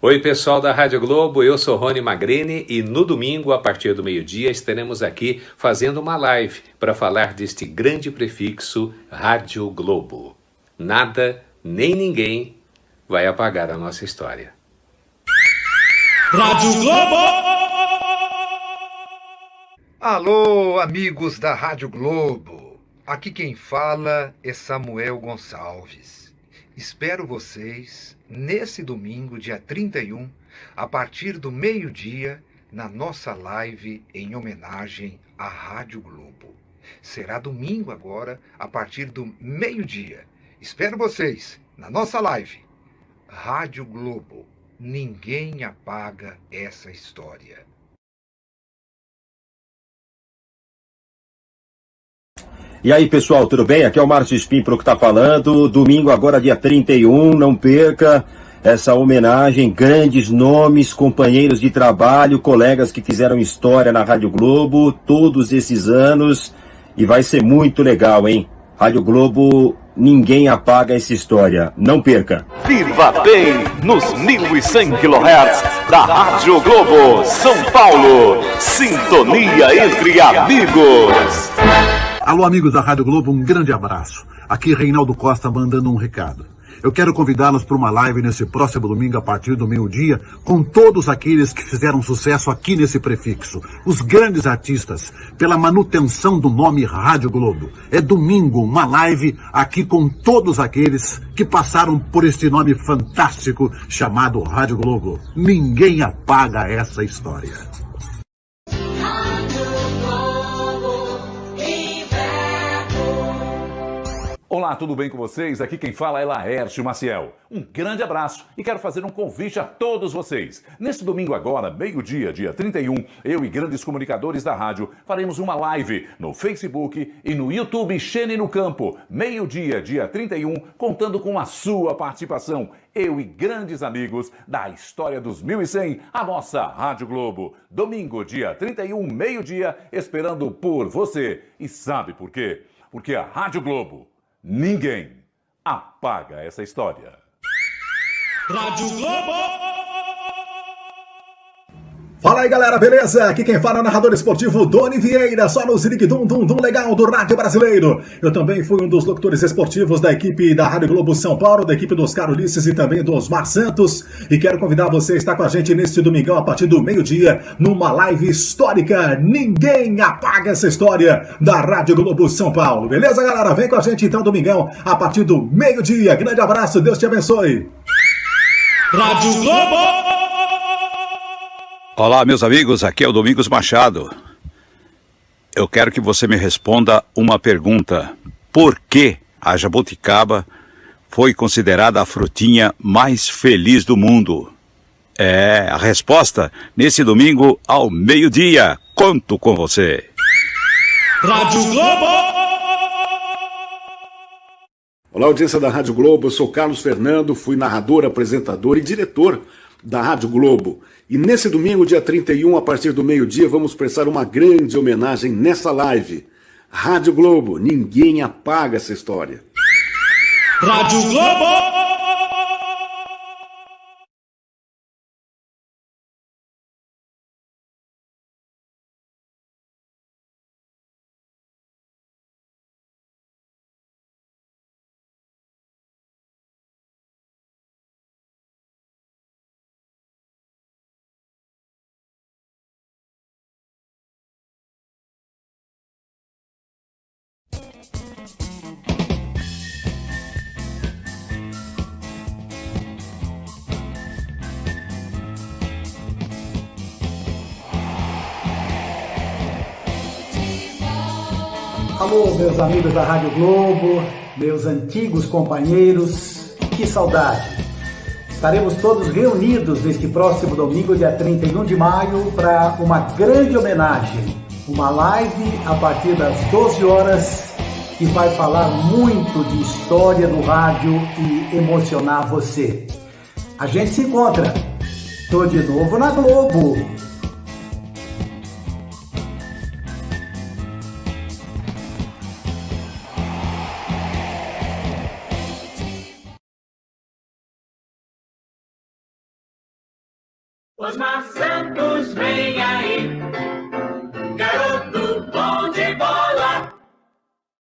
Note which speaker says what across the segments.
Speaker 1: Oi, pessoal da Rádio Globo, eu sou Rony Magrini e no domingo, a partir do meio-dia, estaremos aqui fazendo uma live para falar deste grande prefixo Rádio Globo. Nada, nem ninguém vai apagar a nossa história.
Speaker 2: Rádio Globo!
Speaker 3: Alô, amigos da Rádio Globo. Aqui quem fala é Samuel Gonçalves. Espero vocês nesse domingo, dia 31, a partir do meio-dia, na nossa live em homenagem à Rádio Globo. Será domingo agora, a partir do meio-dia. Espero vocês na nossa live. Rádio Globo. Ninguém apaga essa história.
Speaker 4: E aí, pessoal, tudo bem? Aqui é o Márcio Espímpolo que está falando. Domingo agora, dia 31, não perca essa homenagem. Grandes nomes, companheiros de trabalho, colegas que fizeram história na Rádio Globo todos esses anos. E vai ser muito legal, hein? Rádio Globo, ninguém apaga essa história. Não perca.
Speaker 5: Viva bem nos 1100 kHz da Rádio Globo, São Paulo. Sintonia entre amigos.
Speaker 6: Alô, amigos da Rádio Globo, um grande abraço. Aqui Reinaldo Costa mandando um recado. Eu quero convidá-los para uma live nesse próximo domingo a partir do meio-dia com todos aqueles que fizeram sucesso aqui nesse prefixo. Os grandes artistas, pela manutenção do nome Rádio Globo. É domingo, uma live aqui com todos aqueles que passaram por este nome fantástico chamado Rádio Globo. Ninguém apaga essa história.
Speaker 7: Olá, tudo bem com vocês? Aqui quem fala é Laércio Maciel. Um grande abraço e quero fazer um convite a todos vocês. Neste domingo agora, meio-dia, dia 31, eu e grandes comunicadores da rádio faremos uma live no Facebook e no YouTube Xene no Campo. Meio-dia, dia 31, contando com a sua participação. Eu e grandes amigos da história dos 1100, a nossa Rádio Globo. Domingo, dia 31, meio-dia, esperando por você. E sabe por quê? Porque a Rádio Globo, ninguém apaga essa história.
Speaker 2: Rádio Globo!
Speaker 8: Fala aí, galera, beleza? Aqui quem fala é o narrador esportivo Doni Vieira, só no Zig Dum Dum Dum legal do rádio brasileiro. Eu também fui um dos locutores esportivos da equipe da Rádio Globo São Paulo, da equipe dos Carolisses e também do Osmar Santos. E quero convidar você a estar com a gente neste domingão a partir do meio-dia, numa live histórica. Ninguém apaga essa história da Rádio Globo São Paulo. Beleza, galera? Vem com a gente então domingão a partir do meio-dia. Grande abraço, Deus te abençoe.
Speaker 2: Rádio Globo!
Speaker 9: Olá, meus amigos, aqui é o Domingos Machado. Eu quero que você me responda uma pergunta. Por que a jabuticaba foi considerada a frutinha mais feliz do mundo? A resposta nesse domingo ao meio-dia. Conto com você.
Speaker 2: Rádio Globo!
Speaker 10: Olá, audiência da Rádio Globo, eu sou Carlos Fernando, fui narrador, apresentador e diretor da Rádio Globo. E nesse domingo, dia 31, a partir do meio-dia, vamos prestar uma grande homenagem nessa live. Rádio Globo, ninguém apaga essa história.
Speaker 2: Rádio Globo!
Speaker 11: Alô, meus amigos da Rádio Globo, meus antigos companheiros, que saudade! Estaremos todos reunidos neste próximo domingo, dia 31 de maio, para uma grande homenagem, uma live a partir das 12 horas, que vai falar muito de história do rádio e emocionar você. A gente se encontra. Tô de novo na Globo.
Speaker 2: Osmar Santos vem aí, garoto bom de bola.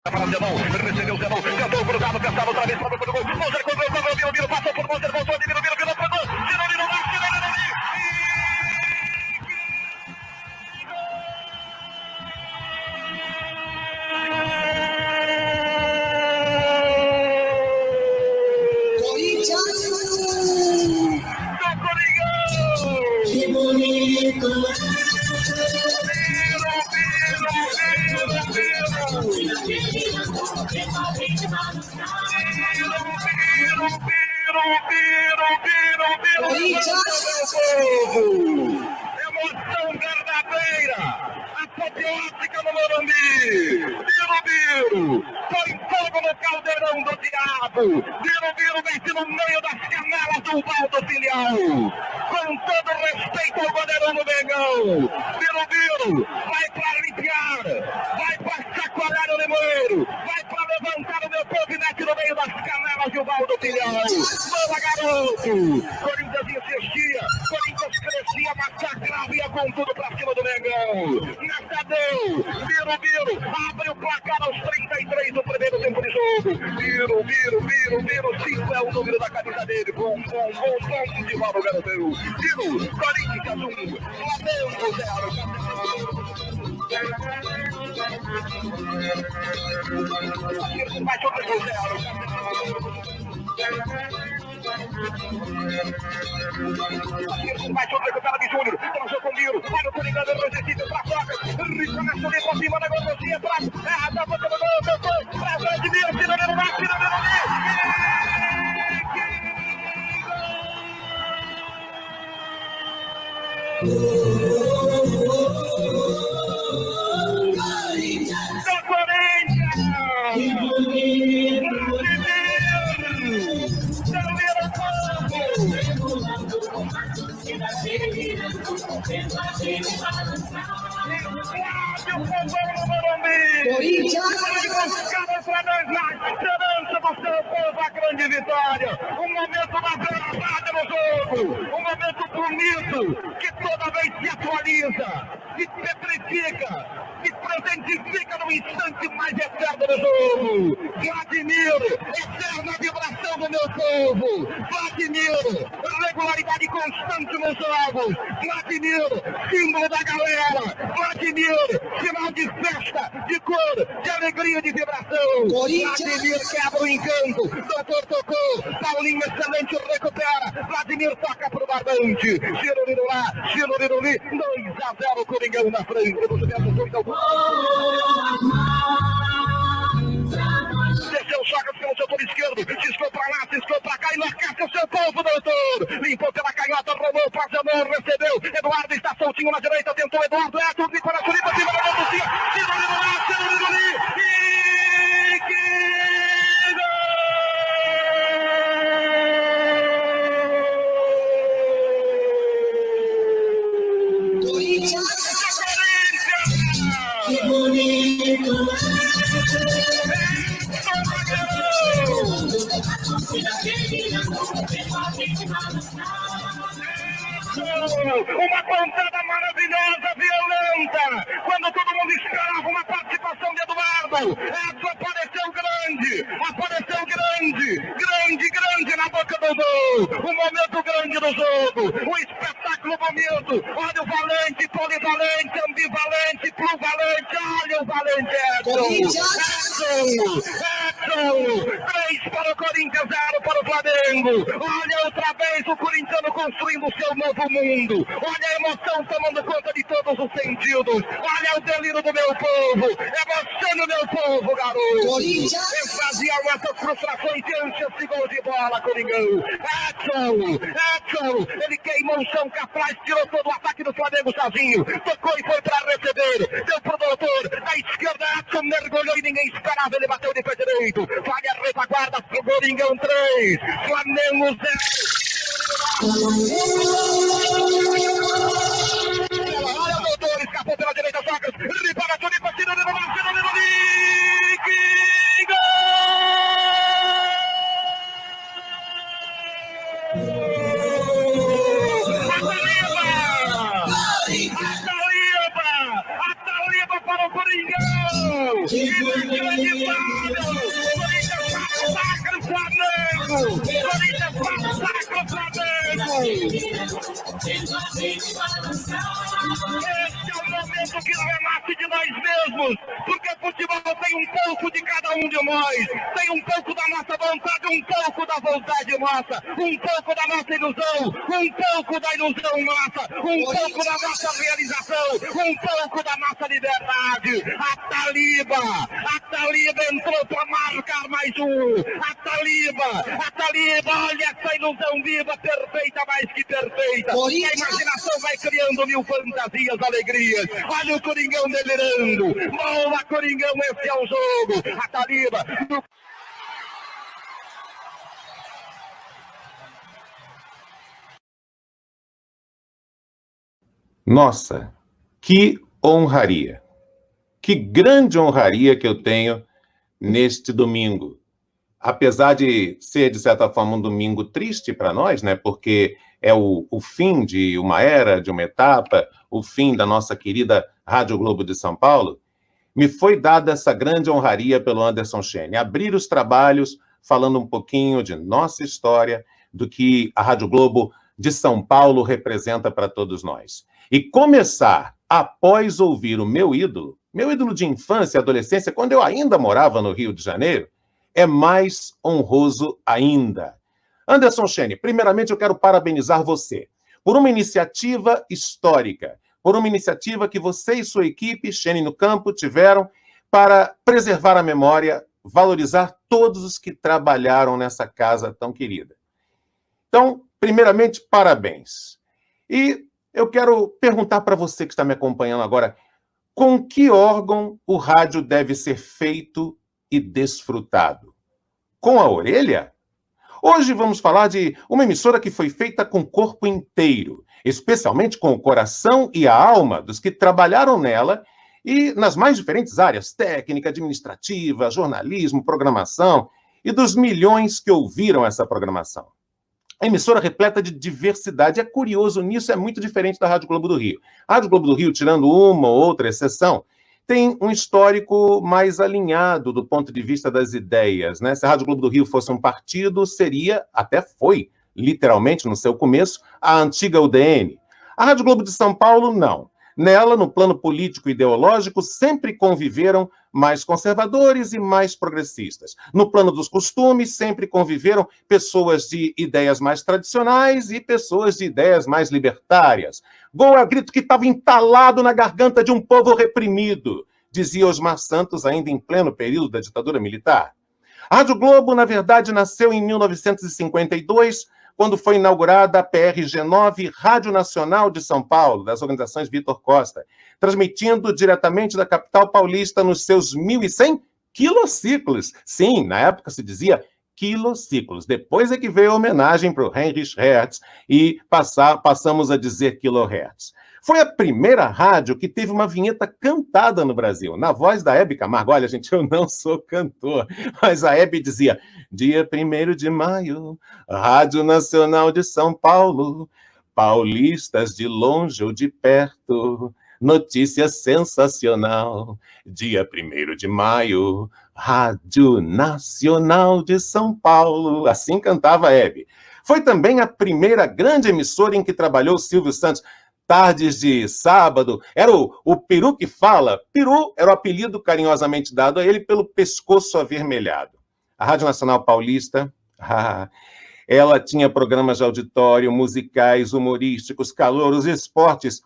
Speaker 12: Recebeu o Zé Bom, cantou cruzado, pensava outra vez, para o gol. Moser comprou, Viro, passou por Moser, voltou de Viro, pegou, Tirou, lá,
Speaker 2: Que bonito.
Speaker 12: Emoção verdadeira, apoteótica no Morumbi. Biro, põe fogo no caldeirão do diabo. Biro vence no meio das canelas do Valdo Filial. Com todo respeito ao goleirão do Mengão. Biro, vai pra aliviar, vai pra chacoalhar o Limoeiro, vai pra levantar o meu povo e mete no meio das canelas do Valdo Filial. Boa, garoto! Corinthians insistia, Corinthians crescia, massacrava, ia com tudo pra cima do Mengão. Tadeu, Biro, abre o placar aos 33 do primeiro tempo de jogo. Biro, 5 é o número da camisa dele. Bom, de volta o garotão. Biro, Corinthians 1, Flamengo 0. Baixou para o 0. Baixou, recupera de Júnior, transou com Biro, vai no Coringão, resistível pra toca, recomeça ali por cima da gordosinha, pra da boca do gol, pra grande Biro, tira no mar,
Speaker 2: Que bonito.
Speaker 12: Esperança do seu povo, a grande vitória. Um momento da verdade no jogo. Um momento bonito que toda vez se atualiza, se petrifica, se presentifica no instante mais eterno do jogo. Vladimir, eterna vibração do meu povo. Vladimir, regularidade constante nos jogos. Vladimir, símbolo da galera. Vladimir, sinal de festa, de cor, de alegria, de vibração. Vladimir quebra o encanto. Doutor tocou. Paulinho excelente recupera. Vladimir toca pro barbante. Giroliro lá, Giroliroli. 2-0 Coringão na frente. Desceu o Chagas pelo setor esquerdo, ciscou pra lá, ciscou pra cá, enlouquece o seu povo, doutor. Limpou pela canhota, rolou, pressionou, recebeu. Eduardo está soltinho na direita, tentou Eduardo, é tudo de coração, cima da Lucia, Cirolino lá, Cirolino ali, e que gol! Corinthians! Que bonito! Uma pontada maravilhosa, violenta, quando todo mundo esperava uma participação de Eduardo. Edson apareceu grande na boca do gol. Um momento grande do jogo, um espetáculo bonito. Olha o valente, polivalente, ambivalente, plurivalente. Olha o valente Edson. 3 para o Corinthians, 0 para o Flamengo. Olha outra vez o corintiano construindo o seu novo mundo. Olha a emoção tomando conta de todos os sentidos. Olha o delírio do meu povo. Emociona o meu povo, garoto. Esvazia essas frustrações diante esse gol de bola, Coringão. Edson, ele queimou o chão capaz, tirou todo o ataque do Flamengo sozinho. Tocou e foi para receber. Deu pro doutor. Na esquerda, Edson mergulhou e ninguém esperava. Ele bateu de pé direito. Vai a retaguarda pro Coringão 3. Flamengo 0. Olha o doutor, escapou pela direita, Sócrates. Ripara, Turipa, tira de novo, que gol! A Este é o momento que renasce de nós mesmos, porque futebol tem um pouco de cada um de nós, tem um pouco da nossa vontade, um pouco da vontade nossa, um pouco da nossa ilusão, um pouco da ilusão nossa, um pouco da nossa realização, um pouco da nossa liberdade. A Taliba entrou para marcar mais um. A Taliba, olha essa ilusão viva, perfeita, mais que perfeita. E a imaginação vai criando mil fantasias, alegrias. Olha o Coringão delirando. Boa, Coringão, esse é o jogo. A Taliba.
Speaker 13: Nossa, que honraria. Que grande honraria que eu tenho neste domingo. Apesar de ser, de certa forma, um domingo triste para nós, né? Porque é o fim de uma era, de uma etapa, o fim da nossa querida Rádio Globo de São Paulo, me foi dada essa grande honraria pelo Anderson Chene. Abrir os trabalhos falando um pouquinho de nossa história, do que a Rádio Globo de São Paulo representa para todos nós. E começar, após ouvir o meu ídolo de infância e adolescência, quando eu ainda morava no Rio de Janeiro, é mais honroso ainda. Anderson Chene, primeiramente eu quero parabenizar você por uma iniciativa histórica, por uma iniciativa que você e sua equipe, Chene no Campo, tiveram para preservar a memória, valorizar todos os que trabalharam nessa casa tão querida. Então, primeiramente, parabéns. E eu quero perguntar para você que está me acompanhando agora, com que órgão o rádio deve ser feito e desfrutado? Com a orelha? Hoje vamos falar de uma emissora que foi feita com o corpo inteiro, especialmente com o coração e a alma dos que trabalharam nela e nas mais diferentes áreas, técnica, administrativa, jornalismo, programação, e dos milhões que ouviram essa programação. A emissora repleta de diversidade. É curioso nisso, é muito diferente da Rádio Globo do Rio. A Rádio Globo do Rio, tirando uma ou outra exceção, tem um histórico mais alinhado do ponto de vista das ideias, né? Se a Rádio Globo do Rio fosse um partido, seria, até foi, literalmente, no seu começo, a antiga UDN. A Rádio Globo de São Paulo, não. Nela, no plano político e ideológico, sempre conviveram mais conservadores e mais progressistas. No plano dos costumes, sempre conviveram pessoas de ideias mais tradicionais e pessoas de ideias mais libertárias. Gol é o grito que estava entalado na garganta de um povo reprimido, dizia Osmar Santos, ainda em pleno período da ditadura militar. A Rádio Globo, na verdade, nasceu em 1952, quando foi inaugurada a PRG9, Rádio Nacional de São Paulo, das organizações Vitor Costa, transmitindo diretamente da capital paulista nos seus 1.100 quilociclos. Sim, na época se dizia quilociclos. Depois é que veio a homenagem para o Heinrich Hertz e passamos a dizer kilohertz. Foi a primeira rádio que teve uma vinheta cantada no Brasil, na voz da Hebe Camargo. Olha, gente, eu não sou cantor, mas a Hebe dizia: dia 1º de maio, Rádio Nacional de São Paulo, paulistas de longe ou de perto, notícia sensacional. Dia 1º de maio, Rádio Nacional de São Paulo. Assim cantava a Hebe. Foi também a primeira grande emissora em que trabalhou Silvio Santos. Tardes de sábado, era o Peru que fala. Peru era o apelido carinhosamente dado a ele pelo pescoço avermelhado. A Rádio Nacional Paulista, ela tinha programas de auditório, musicais, humorísticos, calouros, esportes.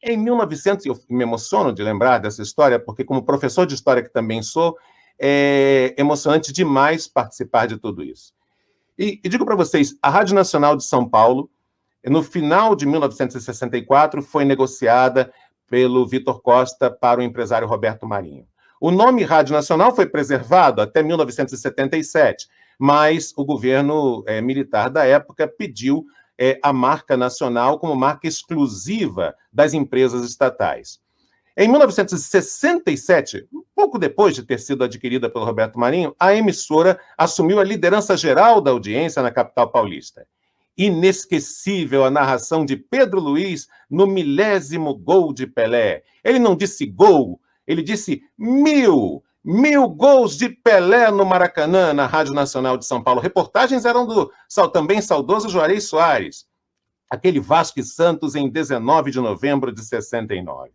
Speaker 13: Em 1900, eu me emociono de lembrar dessa história, porque como professor de história que também sou, é emocionante demais participar de tudo isso. E digo para vocês, a Rádio Nacional de São Paulo, no final de 1964, foi negociada pelo Vitor Costa para o empresário Roberto Marinho. O nome Rádio Nacional foi preservado até 1977, mas o governo militar da época pediu a marca nacional como marca exclusiva das empresas estatais. Em 1967, pouco depois de ter sido adquirida pelo Roberto Marinho, a emissora assumiu a liderança geral da audiência na capital paulista. Inesquecível a narração de Pedro Luiz no 1000º gol de Pelé. Ele não disse gol, ele disse 1000 gols de Pelé no Maracanã, na Rádio Nacional de São Paulo. Reportagens eram do também saudoso Juarez Soares. aquele Vasco e Santos em 19 de novembro de 69.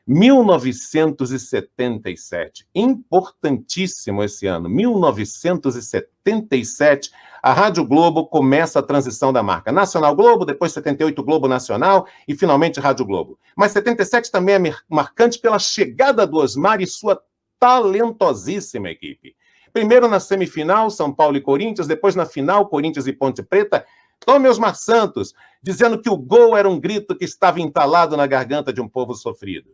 Speaker 13: 1977, importantíssimo esse ano, 1977, a Rádio Globo começa a transição da marca. Nacional Globo, depois 78 Globo Nacional e finalmente Rádio Globo. Mas 77 também é marcante pela chegada do Osmar e sua talentosíssima equipe. Primeiro na semifinal, São Paulo e Corinthians, depois na final, Corinthians e Ponte Preta. Tome Osmar Santos, dizendo que o gol era um grito que estava entalado na garganta de um povo sofrido.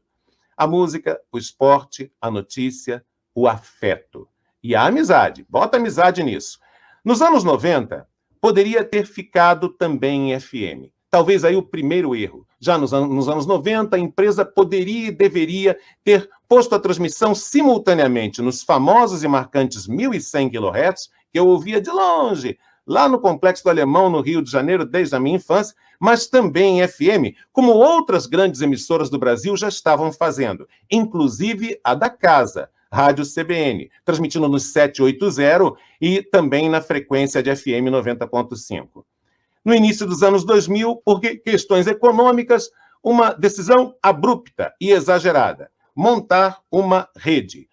Speaker 13: A música, o esporte, a notícia, o afeto. E a amizade. Bota amizade nisso. Nos anos 90, poderia ter ficado também em FM. Talvez aí o primeiro erro. Já nos anos 90, a empresa poderia e deveria ter posto a transmissão simultaneamente nos famosos e marcantes 1.100 kHz, que eu ouvia de longe, lá no Complexo do Alemão, no Rio de Janeiro, desde a minha infância, mas também em FM, como outras grandes emissoras do Brasil já estavam fazendo, inclusive a da casa, Rádio CBN, transmitindo no 780 e também na frequência de FM 90.5. No início dos anos 2000, por questões econômicas, uma decisão abrupta e exagerada, montar uma rede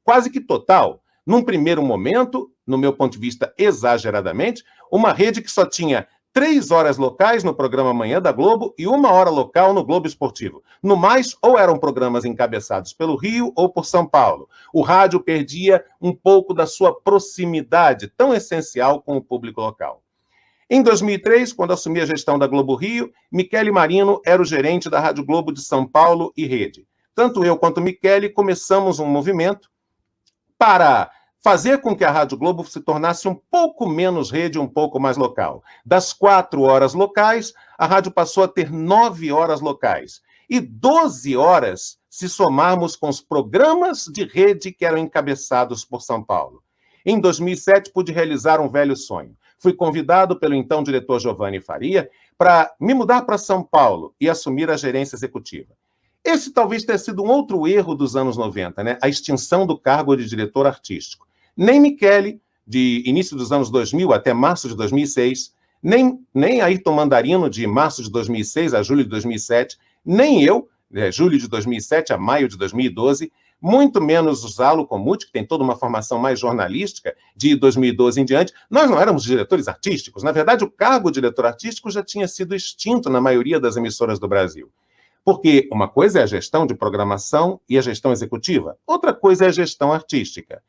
Speaker 13: quase que total. Num primeiro momento, no meu ponto de vista, exageradamente, uma rede que só tinha 3 horas locais no programa Manhã da Globo e 1 hora local no Globo Esportivo. No mais, ou eram programas encabeçados pelo Rio ou por São Paulo. O rádio perdia um pouco da sua proximidade, tão essencial com o público local. Em 2003, quando assumi a gestão da Globo Rio, Michele Marino era o gerente da Rádio Globo de São Paulo e Rede. Tanto eu quanto Michele começamos um movimento para fazer com que a Rádio Globo se tornasse um pouco menos rede, um pouco mais local. Das 4 horas locais, a rádio passou a ter 9 horas locais. E 12 horas se somarmos com os programas de rede que eram encabeçados por São Paulo. Em 2007, pude realizar um velho sonho. Fui convidado pelo então diretor Giovanni Faria para me mudar para São Paulo e assumir a gerência executiva. Esse talvez tenha sido um outro erro dos anos 90, né? A extinção do cargo de diretor artístico. Nem Michele, de início dos anos 2000 até março de 2006, nem Ayrton Mandarino, de março de 2006 a julho de 2007, nem eu, julho de 2007 a maio de 2012, muito menos o Zalo Comut, que tem toda uma formação mais jornalística, de 2012 em diante. Nós não éramos diretores artísticos. Na verdade, o cargo de diretor artístico já tinha sido extinto na maioria das emissoras do Brasil. Porque uma coisa é a gestão de programação e a gestão executiva, outra coisa é a gestão artística.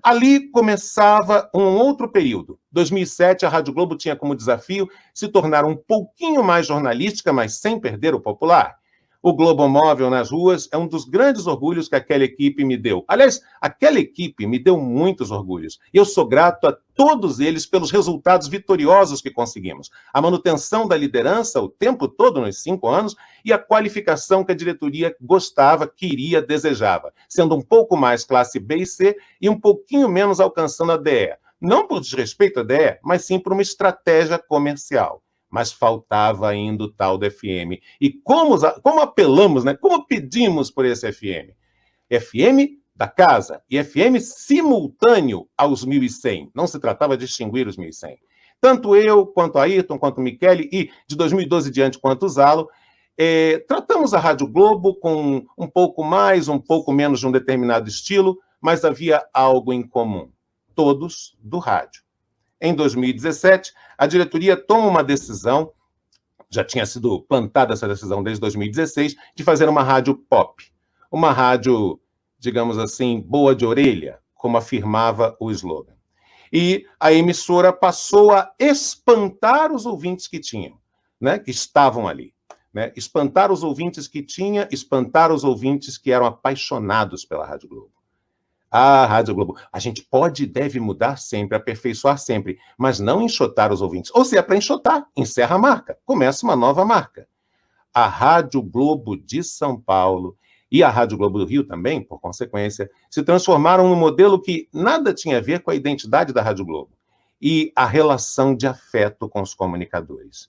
Speaker 13: Ali começava um outro período. 2007, a Rádio Globo tinha como desafio se tornar um pouquinho mais jornalística, mas sem perder o popular. O Globo Móvel nas ruas é um dos grandes orgulhos que aquela equipe me deu. Aliás, aquela equipe me deu muitos orgulhos. E eu sou grato a todos eles pelos resultados vitoriosos que conseguimos. A manutenção da liderança o tempo todo nos 5 anos e a qualificação que a diretoria gostava, queria, desejava, sendo um pouco mais classe B e C e um pouquinho menos alcançando a DE. Não por desrespeito à DE, mas sim por uma estratégia comercial. Mas faltava ainda o tal do FM. E como apelamos, né? Como pedimos por esse FM? FM da casa e FM simultâneo aos 1.100. Não se tratava de extinguir os 1.100. Tanto eu, quanto a Ayrton, quanto o Michele, e de 2012 em diante, quanto o Zalo, tratamos a Rádio Globo com um pouco mais, um pouco menos de um determinado estilo, mas havia algo em comum. Todos do rádio. Em 2017, a diretoria toma uma decisão, já tinha sido plantada essa decisão desde 2016, de fazer uma rádio pop. Uma rádio, digamos assim, boa de orelha, como afirmava o slogan. E a emissora passou a espantar os ouvintes que tinham, né, que estavam ali. Né? Espantar os ouvintes que tinha, espantar os ouvintes que eram apaixonados pela Rádio Globo. A Rádio Globo, a gente pode e deve mudar sempre, aperfeiçoar sempre, mas não enxotar os ouvintes. Ou se é para enxotar, encerra a marca, começa uma nova marca. A Rádio Globo de São Paulo e a Rádio Globo do Rio também, por consequência, se transformaram num modelo que nada tinha a ver com a identidade da Rádio Globo e a relação de afeto com os comunicadores.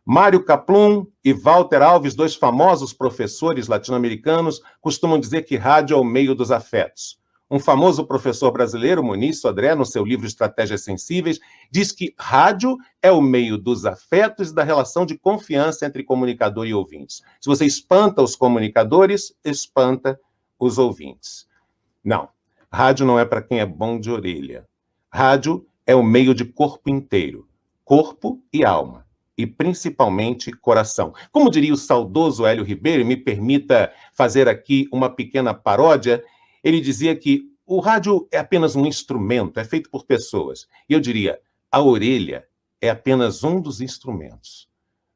Speaker 13: Mário Kaplun e Walter Alves, 2 famosos professores latino-americanos, costumam dizer que rádio é o meio dos afetos. Um famoso professor brasileiro, Muniz Sodré, no seu livro Estratégias Sensíveis, diz que rádio é o meio dos afetos e da relação de confiança entre comunicador e ouvintes. Se você espanta os comunicadores, espanta os ouvintes. Não, rádio não é para quem é bom de orelha. Rádio é o meio de corpo inteiro, corpo e alma, e principalmente coração. Como diria o saudoso Hélio Ribeiro, e me permita fazer aqui uma pequena paródia, ele dizia que o rádio é apenas um instrumento, é feito por pessoas. E eu diria, a orelha é apenas um dos instrumentos.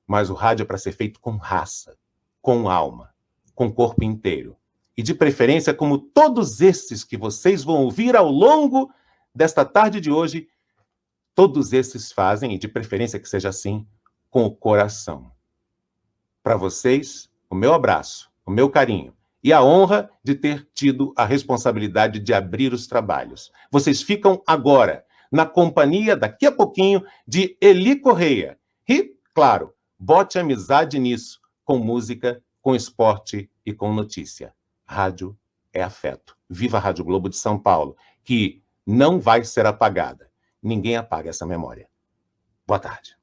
Speaker 13: Mas o rádio é para ser feito com raça, com alma, com corpo inteiro. E de preferência, como todos esses que vocês vão ouvir ao longo desta tarde de hoje, todos esses fazem, e de preferência que seja assim, com o coração. Para vocês, o meu abraço, o meu carinho e a honra de ter tido a responsabilidade de abrir os trabalhos. Vocês ficam agora na companhia, daqui a pouquinho, de Eli Correia. E, claro, bote amizade nisso, com música, com esporte e com notícia. Rádio é afeto. Viva a Rádio Globo de São Paulo, que não vai ser apagada. Ninguém apaga essa memória. Boa tarde.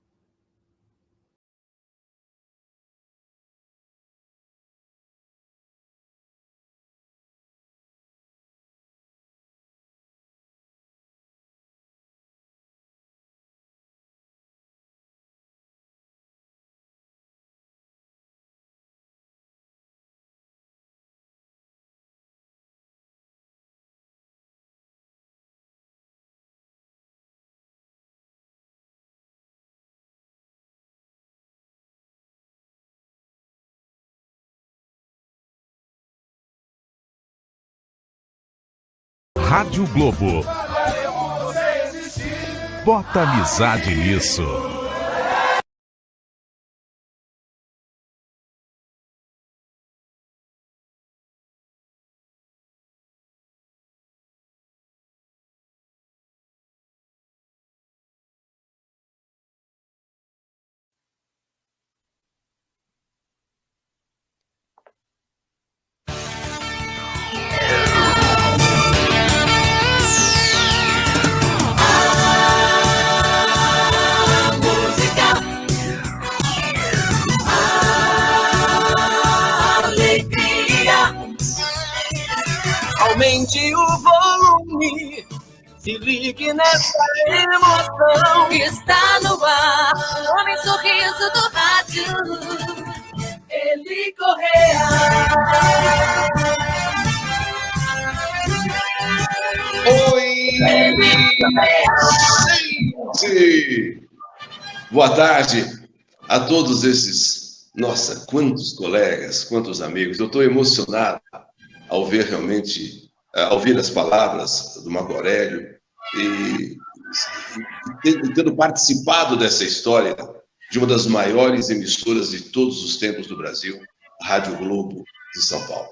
Speaker 14: Rádio Globo. Bota amizade nisso.
Speaker 2: Aumente o volume, se ligue nessa emoção que está no ar. O homem sorriso do rádio, Eli Correia.
Speaker 15: Oi, gente! Boa tarde a todos esses, nossa, quantos colegas, quantos amigos. Eu estou emocionado ao ver realmente, ao ouvir as palavras do Marco Aurélio e tendo participado dessa história de uma das maiores emissoras de todos os tempos do Brasil, a Rádio Globo de São Paulo.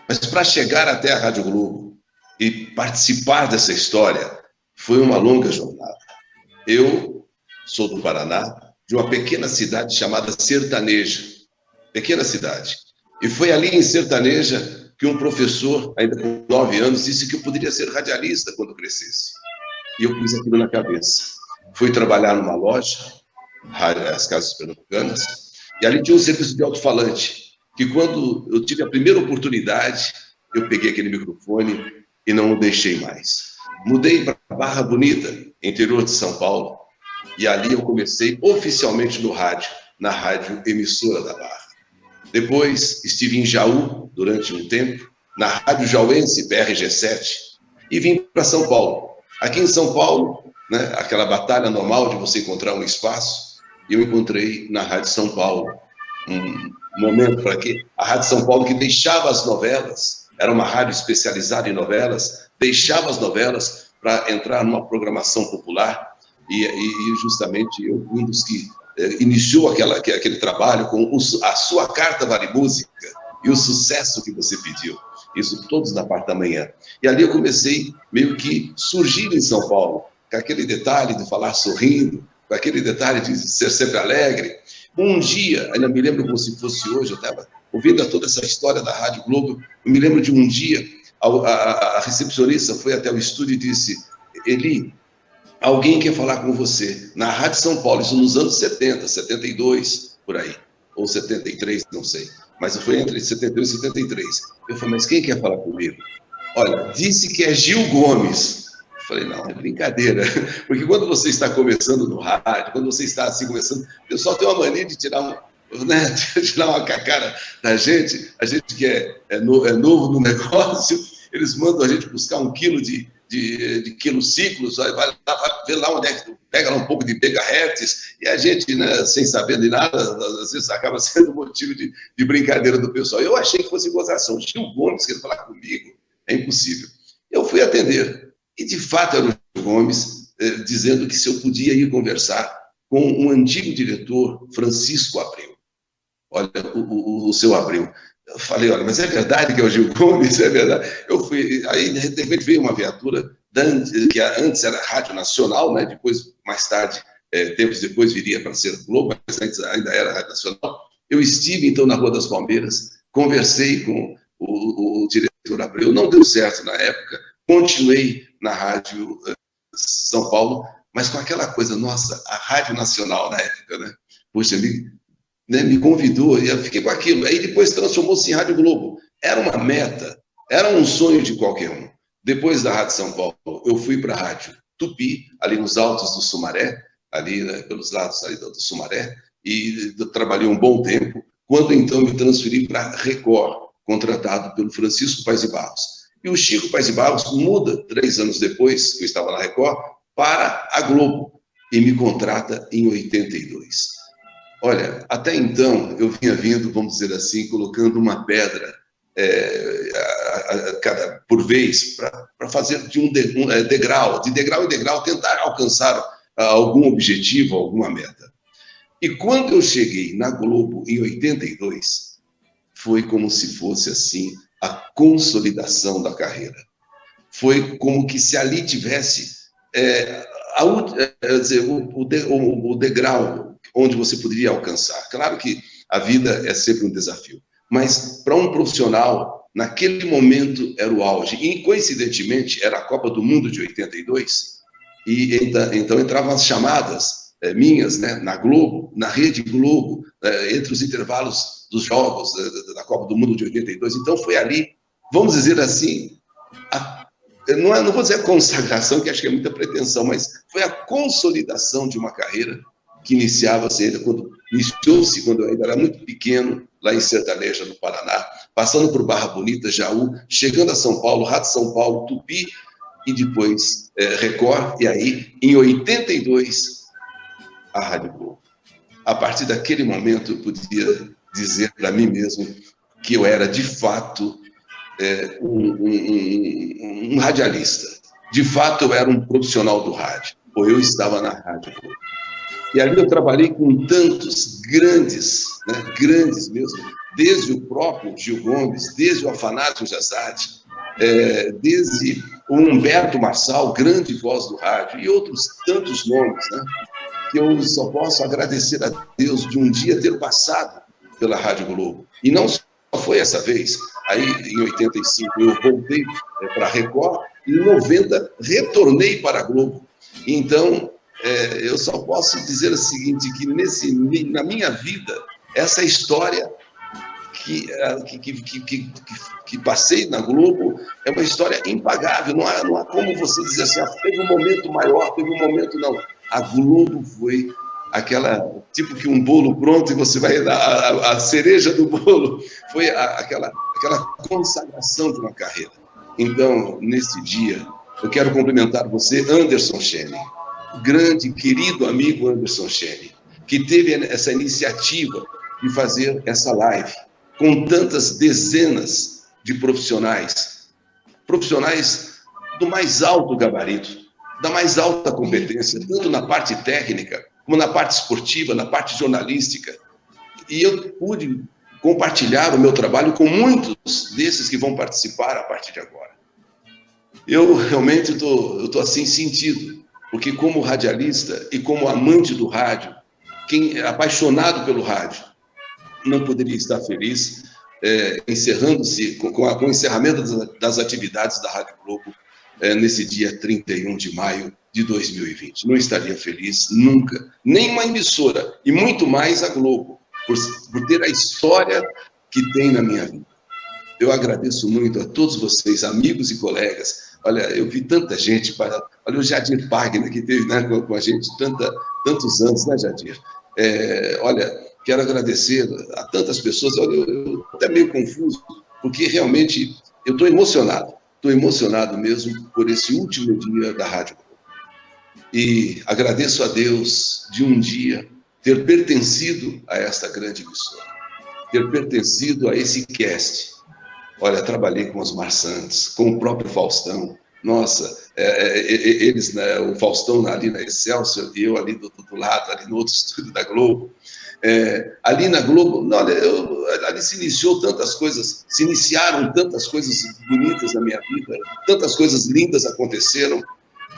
Speaker 15: Mas para chegar até a Rádio Globo e participar dessa história foi uma longa jornada. Eu sou do Paraná, de uma pequena cidade chamada Sertaneja, pequena cidade. E foi ali em Sertaneja que um professor, ainda com 9 anos, disse que eu poderia ser radialista quando crescesse. E eu pus aquilo na cabeça. Fui trabalhar numa loja, as Casas Pernambucanas, e ali tinha um serviço de alto-falante, que quando eu tive a primeira oportunidade, eu peguei aquele microfone e não o deixei mais. Mudei para Barra Bonita, interior de São Paulo, e ali eu comecei oficialmente no rádio, na rádio emissora da Barra. Depois estive em Jaú durante um tempo, na Rádio Jauense, BRG7, e vim para São Paulo. Aqui em São Paulo, né, aquela batalha normal de você encontrar um espaço, eu encontrei na Rádio São Paulo um momento para que a Rádio São Paulo, que deixava as novelas, era uma rádio especializada em novelas, deixava as novelas para entrar numa programação popular, e justamente eu fui um dos que iniciou aquele trabalho com a sua carta vale música e o sucesso que você pediu, isso todos na parte da manhã. E ali eu comecei meio que surgir em São Paulo, com aquele detalhe de falar sorrindo, com aquele detalhe de ser sempre alegre. Um dia, ainda me lembro como se fosse hoje, eu estava ouvindo toda essa história da Rádio Globo, eu me lembro de um dia a recepcionista foi até o estúdio e disse: Eli, alguém quer falar com você, na Rádio São Paulo, isso nos anos 70, 72, por aí, ou 73, não sei, mas foi entre 72 e 73. Eu falei: mas quem quer falar comigo? Olha, disse que é Gil Gomes. Eu falei: não, é brincadeira, porque quando você está começando no rádio, quando você está assim começando, o pessoal tem uma mania de tirar tirar uma cara da gente, a gente que é novo no negócio, eles mandam a gente buscar 1 quilo de quilociclos, vai ver lá onde é que pega lá um pouco de megahertz, e a gente, né, sem saber de nada, às vezes acaba sendo motivo de brincadeira do pessoal. Eu achei que fosse gozação. Gil Gomes quer falar comigo, é impossível. Eu fui atender, e de fato era o Gil Gomes, dizendo que se eu podia ir conversar com um antigo diretor, Francisco Abreu. Olha, o seu Abreu. Eu falei: olha, mas é verdade que é o Gil Gomes? É verdade. Eu fui, aí de repente veio uma viatura, que antes era Rádio Nacional, né? Depois, mais tarde, tempos depois, viria para ser Globo, mas antes ainda era Rádio Nacional. Eu estive, então, na Rua das Palmeiras, conversei com o diretor Abreu, não deu certo na época, continuei na Rádio São Paulo, mas com aquela coisa, nossa, a Rádio Nacional na época, né? Poxa, me convidou, e eu fiquei com aquilo. Aí depois transformou-se em Rádio Globo. Era uma meta, era um sonho de qualquer um. Depois da Rádio São Paulo, eu fui para a Rádio Tupi, ali nos altos do Sumaré, ali, né, pelos lados ali do Sumaré, e trabalhei um bom tempo, quando então me transferi para a Record, contratado pelo Francisco Paes de Barros. E o Chico Paes de Barros muda, 3 anos depois, que eu estava na Record, para a Globo, e me contrata em 82. Olha, até então, eu vinha vindo, vamos dizer assim, colocando uma pedra por vez, para fazer de um degrau, de degrau em degrau, tentar alcançar algum objetivo, alguma meta. E quando eu cheguei na Globo, em 82, foi como se fosse, assim, a consolidação da carreira. Foi como que se ali tivesse o degrau onde você poderia alcançar. Claro que a vida é sempre um desafio, mas para um profissional, naquele momento era o auge. E, coincidentemente, era a Copa do Mundo de 82, e então entravam as chamadas minhas, né, na Globo, na Rede Globo, entre os intervalos dos jogos da Copa do Mundo de 82. Então foi ali, vamos dizer assim, não vou dizer a consagração, que acho que é muita pretensão, mas foi a consolidação de uma carreira que iniciava-se quando eu ainda era muito pequeno, lá em Sertaneja, no Paraná, passando por Barra Bonita, Jaú, chegando a São Paulo, Rádio São Paulo, Tupi, e depois Record, e aí, em 82, a Rádio Globo. A partir daquele momento, eu podia dizer para mim mesmo que eu era, de fato, um radialista. De fato, eu era um profissional do rádio, ou eu estava na Rádio Globo. E ali eu trabalhei com tantos grandes, né, grandes mesmo, desde o próprio Gil Gomes, desde o Afanásio Jazade, desde o Humberto Marçal, grande voz do rádio, e outros tantos nomes, né, que eu só posso agradecer a Deus de um dia ter passado pela Rádio Globo. E não só foi essa vez, aí em 85 eu voltei para a Record, e em 90 retornei para a Globo. Então, eu só posso dizer o seguinte, que na minha vida, essa história que passei na Globo é uma história impagável. Não há como você dizer assim, teve um momento maior, teve um momento não. A Globo foi aquela, tipo que um bolo pronto e você vai dar a cereja do bolo, foi aquela consagração de uma carreira. Então, nesse dia, eu quero cumprimentar você, Anderson Chene, grande, querido amigo Anderson Chene, que teve essa iniciativa de fazer essa live com tantas dezenas de profissionais do mais alto gabarito, da mais alta competência, tanto na parte técnica, como na parte esportiva, na parte jornalística. E eu pude compartilhar o meu trabalho com muitos desses que vão participar a partir de agora. Eu realmente estou assim sentido, porque como radialista e como amante do rádio, quem é apaixonado pelo rádio, não poderia estar feliz encerrando-se com o encerramento das atividades da Rádio Globo nesse dia 31 de maio de 2020. Não estaria feliz nunca, nem uma emissora, e muito mais a Globo, por ter a história que tem na minha vida. Eu agradeço muito a todos vocês, amigos e colegas. Olha, eu vi tanta gente, olha o Jadir Wagner, que teve, né, com a gente tantos anos, né, Jadir? Olha, quero agradecer a tantas pessoas. Olha, eu estou até meio confuso, porque realmente eu estou emocionado mesmo por esse último dia da Rádio Globo. E agradeço a Deus de um dia ter pertencido a esta grande emissora, ter pertencido a esse cast. Olha, trabalhei com os Marçantes, com o próprio Faustão. Nossa, eles, né, o Faustão ali na Excelsior e eu ali do lado, ali no outro estúdio da Globo. Ali na Globo, olha, ali se iniciaram tantas coisas bonitas na minha vida, tantas coisas lindas aconteceram,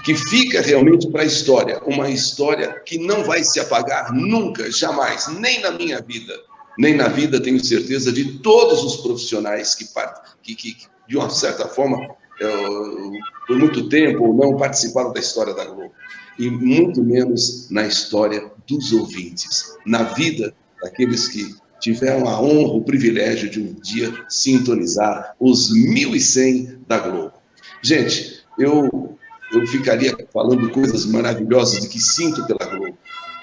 Speaker 15: que fica realmente para a história, uma história que não vai se apagar nunca, jamais, nem na minha vida, nem na vida, tenho certeza, de todos os profissionais que de uma certa forma, por muito tempo ou não, participaram da história da Globo. E muito menos na história dos ouvintes, na vida daqueles que tiveram a honra, o privilégio de um dia sintonizar os 1.100 da Globo. Gente, eu ficaria falando coisas maravilhosas de que sinto pela Globo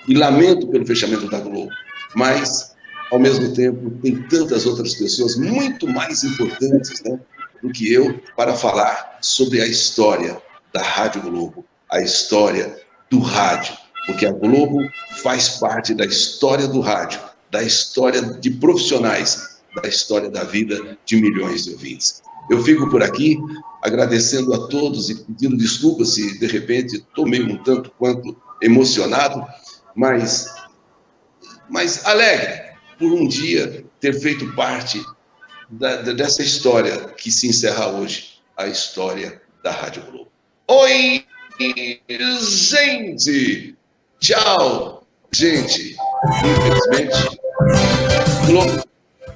Speaker 15: e lamento pelo fechamento da Globo, mas, ao mesmo tempo, tem tantas outras pessoas muito mais importantes, né, do que eu para falar sobre a história da Rádio Globo, a história do rádio, porque a Globo faz parte da história do rádio, da história de profissionais, da história da vida de milhões de ouvintes. Eu fico por aqui agradecendo a todos e pedindo desculpas se, de repente, estou meio um tanto quanto emocionado, mas alegre por um dia ter feito parte dessa história que se encerra hoje, a história da Rádio Globo. Oi, gente! Tchau, gente! Infelizmente, Globo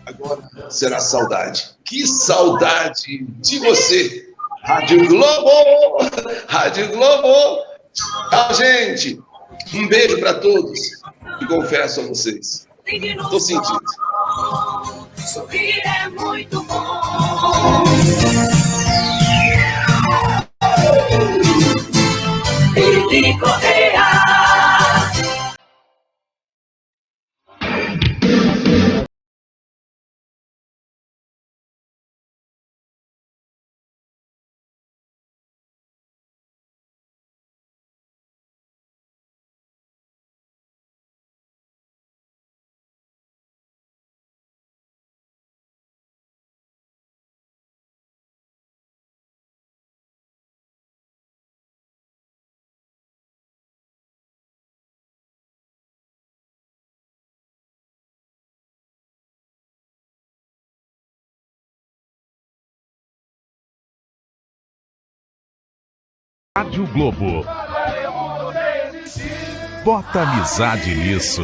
Speaker 15: agora será saudade. Que saudade de você! Rádio Globo! Rádio Globo! Tchau, gente! Um beijo para todos. E confesso a vocês, estou sentindo.
Speaker 2: Sorrir é muito bom. Lili Correia.
Speaker 14: Rádio Globo. Bota amizade nisso.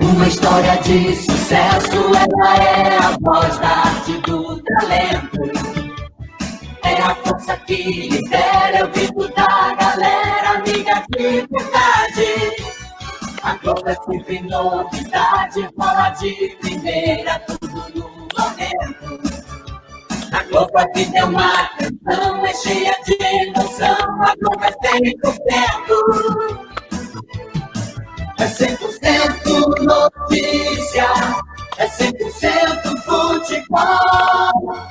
Speaker 2: Uma história de sucesso, ela é a voz da arte do talento. É a força que lidera o grito da galera, amiga de verdade. A Globo é sempre novidade, rola de primeira, tudo no momento. A Globo a vida é uma canção, é cheia de emoção, a Globo é 100%. É 100% notícia, é 100% futebol.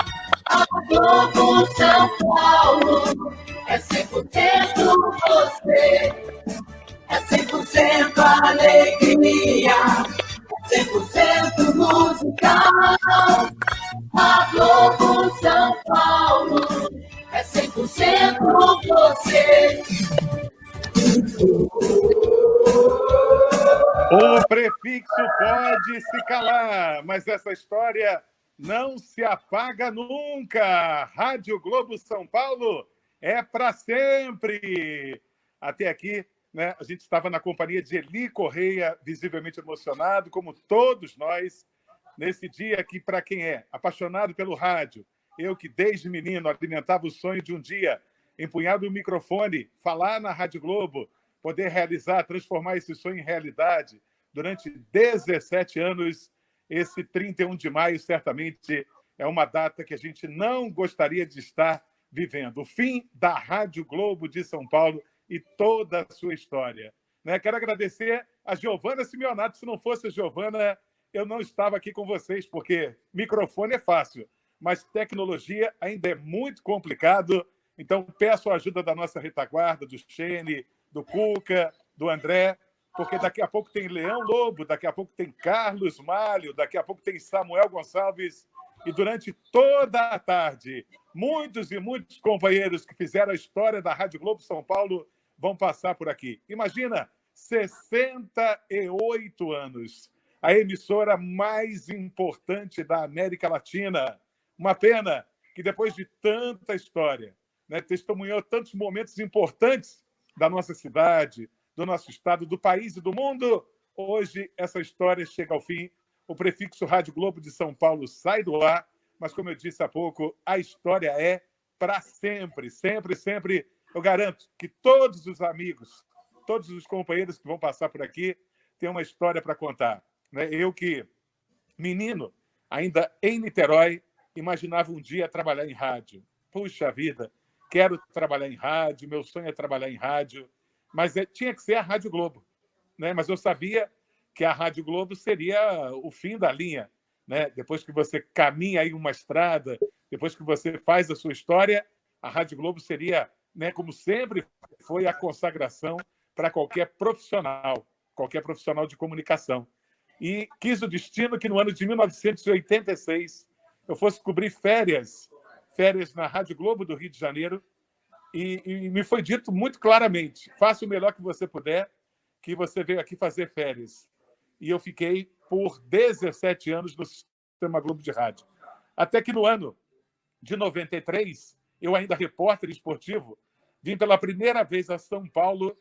Speaker 2: A Globo São Paulo é 100% você, é 100% alegria, é 100% musical. A Globo São Paulo é 100% você.
Speaker 16: O prefixo pode se calar, mas essa história não se apaga nunca. Rádio Globo São Paulo é para sempre. Até aqui, né, a gente estava na companhia de Eli Correia, visivelmente emocionado, como todos nós, nesse dia que, para quem é apaixonado pelo rádio, eu que desde menino alimentava o sonho de um dia, empunhado o microfone, falar na Rádio Globo, poder realizar, transformar esse sonho em realidade durante 17 anos. Esse 31 de maio, certamente, é uma data que a gente não gostaria de estar vivendo. O fim da Rádio Globo de São Paulo e toda a sua história. Né? Quero agradecer a Giovana Simeonato. Se não fosse a Giovana, eu não estava aqui com vocês, porque microfone é fácil, mas tecnologia ainda é muito complicado. Então, peço a ajuda da nossa retaguarda, do Xene, do Cuca, do André, porque daqui a pouco tem Leão Lobo, daqui a pouco tem Carlos Malho, daqui a pouco tem Samuel Gonçalves, e durante toda a tarde, muitos e muitos companheiros que fizeram a história da Rádio Globo São Paulo vão passar por aqui. Imagina, 68 anos, a emissora mais importante da América Latina. Uma pena que depois de tanta história, né, testemunhou tantos momentos importantes da nossa cidade, do nosso estado, do país e do mundo. Hoje, essa história chega ao fim. O prefixo Rádio Globo de São Paulo sai do ar, mas, como eu disse há pouco, a história é para sempre, sempre, sempre. Eu garanto que todos os amigos, todos os companheiros que vão passar por aqui têm uma história para contar. Né? Eu que, menino, ainda em Niterói, imaginava um dia trabalhar em rádio. Puxa vida, quero trabalhar em rádio, meu sonho é trabalhar em rádio. Mas tinha que ser a Rádio Globo, né? Mas eu sabia que a Rádio Globo seria o fim da linha, né? Depois que você caminha aí uma estrada, depois que você faz a sua história, a Rádio Globo seria, né, como sempre foi, a consagração para qualquer profissional de comunicação. E quis o destino que no ano de 1986 eu fosse cobrir férias na Rádio Globo do Rio de Janeiro. E me foi dito muito claramente, faça o melhor que você puder, que você veio aqui fazer férias. E eu fiquei por 17 anos no Sistema Globo de Rádio. Até que no ano de 93, eu ainda repórter esportivo, vim pela primeira vez a São Paulo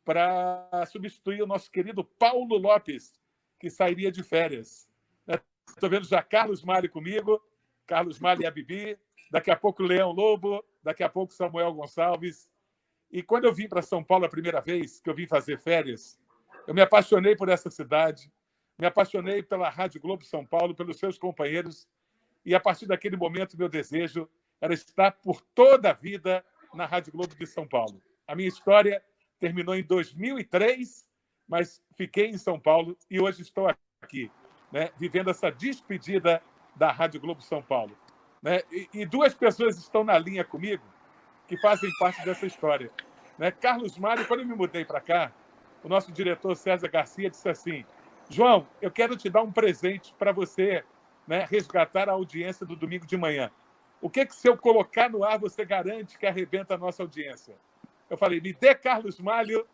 Speaker 16: para substituir o nosso querido Paulo Lopes, que sairia de férias. Estou vendo já Carlos Malho comigo, Carlos Malho e a Bibi, daqui a pouco Leão Lobo, daqui a pouco Samuel Gonçalves. E quando eu vim para São Paulo a primeira vez, que eu vim fazer férias, eu me apaixonei por essa cidade, me apaixonei pela Rádio Globo São Paulo, pelos seus companheiros, e a partir daquele momento meu desejo era estar por toda a vida na Rádio Globo de São Paulo. A minha história terminou em 2003, mas fiquei em São Paulo e hoje estou aqui, né, vivendo essa despedida da Rádio Globo São Paulo. Né? E duas pessoas estão na linha comigo que fazem parte dessa história. Né? Carlos Mário, quando eu me mudei para cá, o nosso diretor César Garcia disse assim: João, eu quero te dar um presente para você, né, resgatar a audiência do domingo de manhã. O que se eu colocar no ar você garante que arrebenta a nossa audiência? Eu falei, me dê Carlos Malho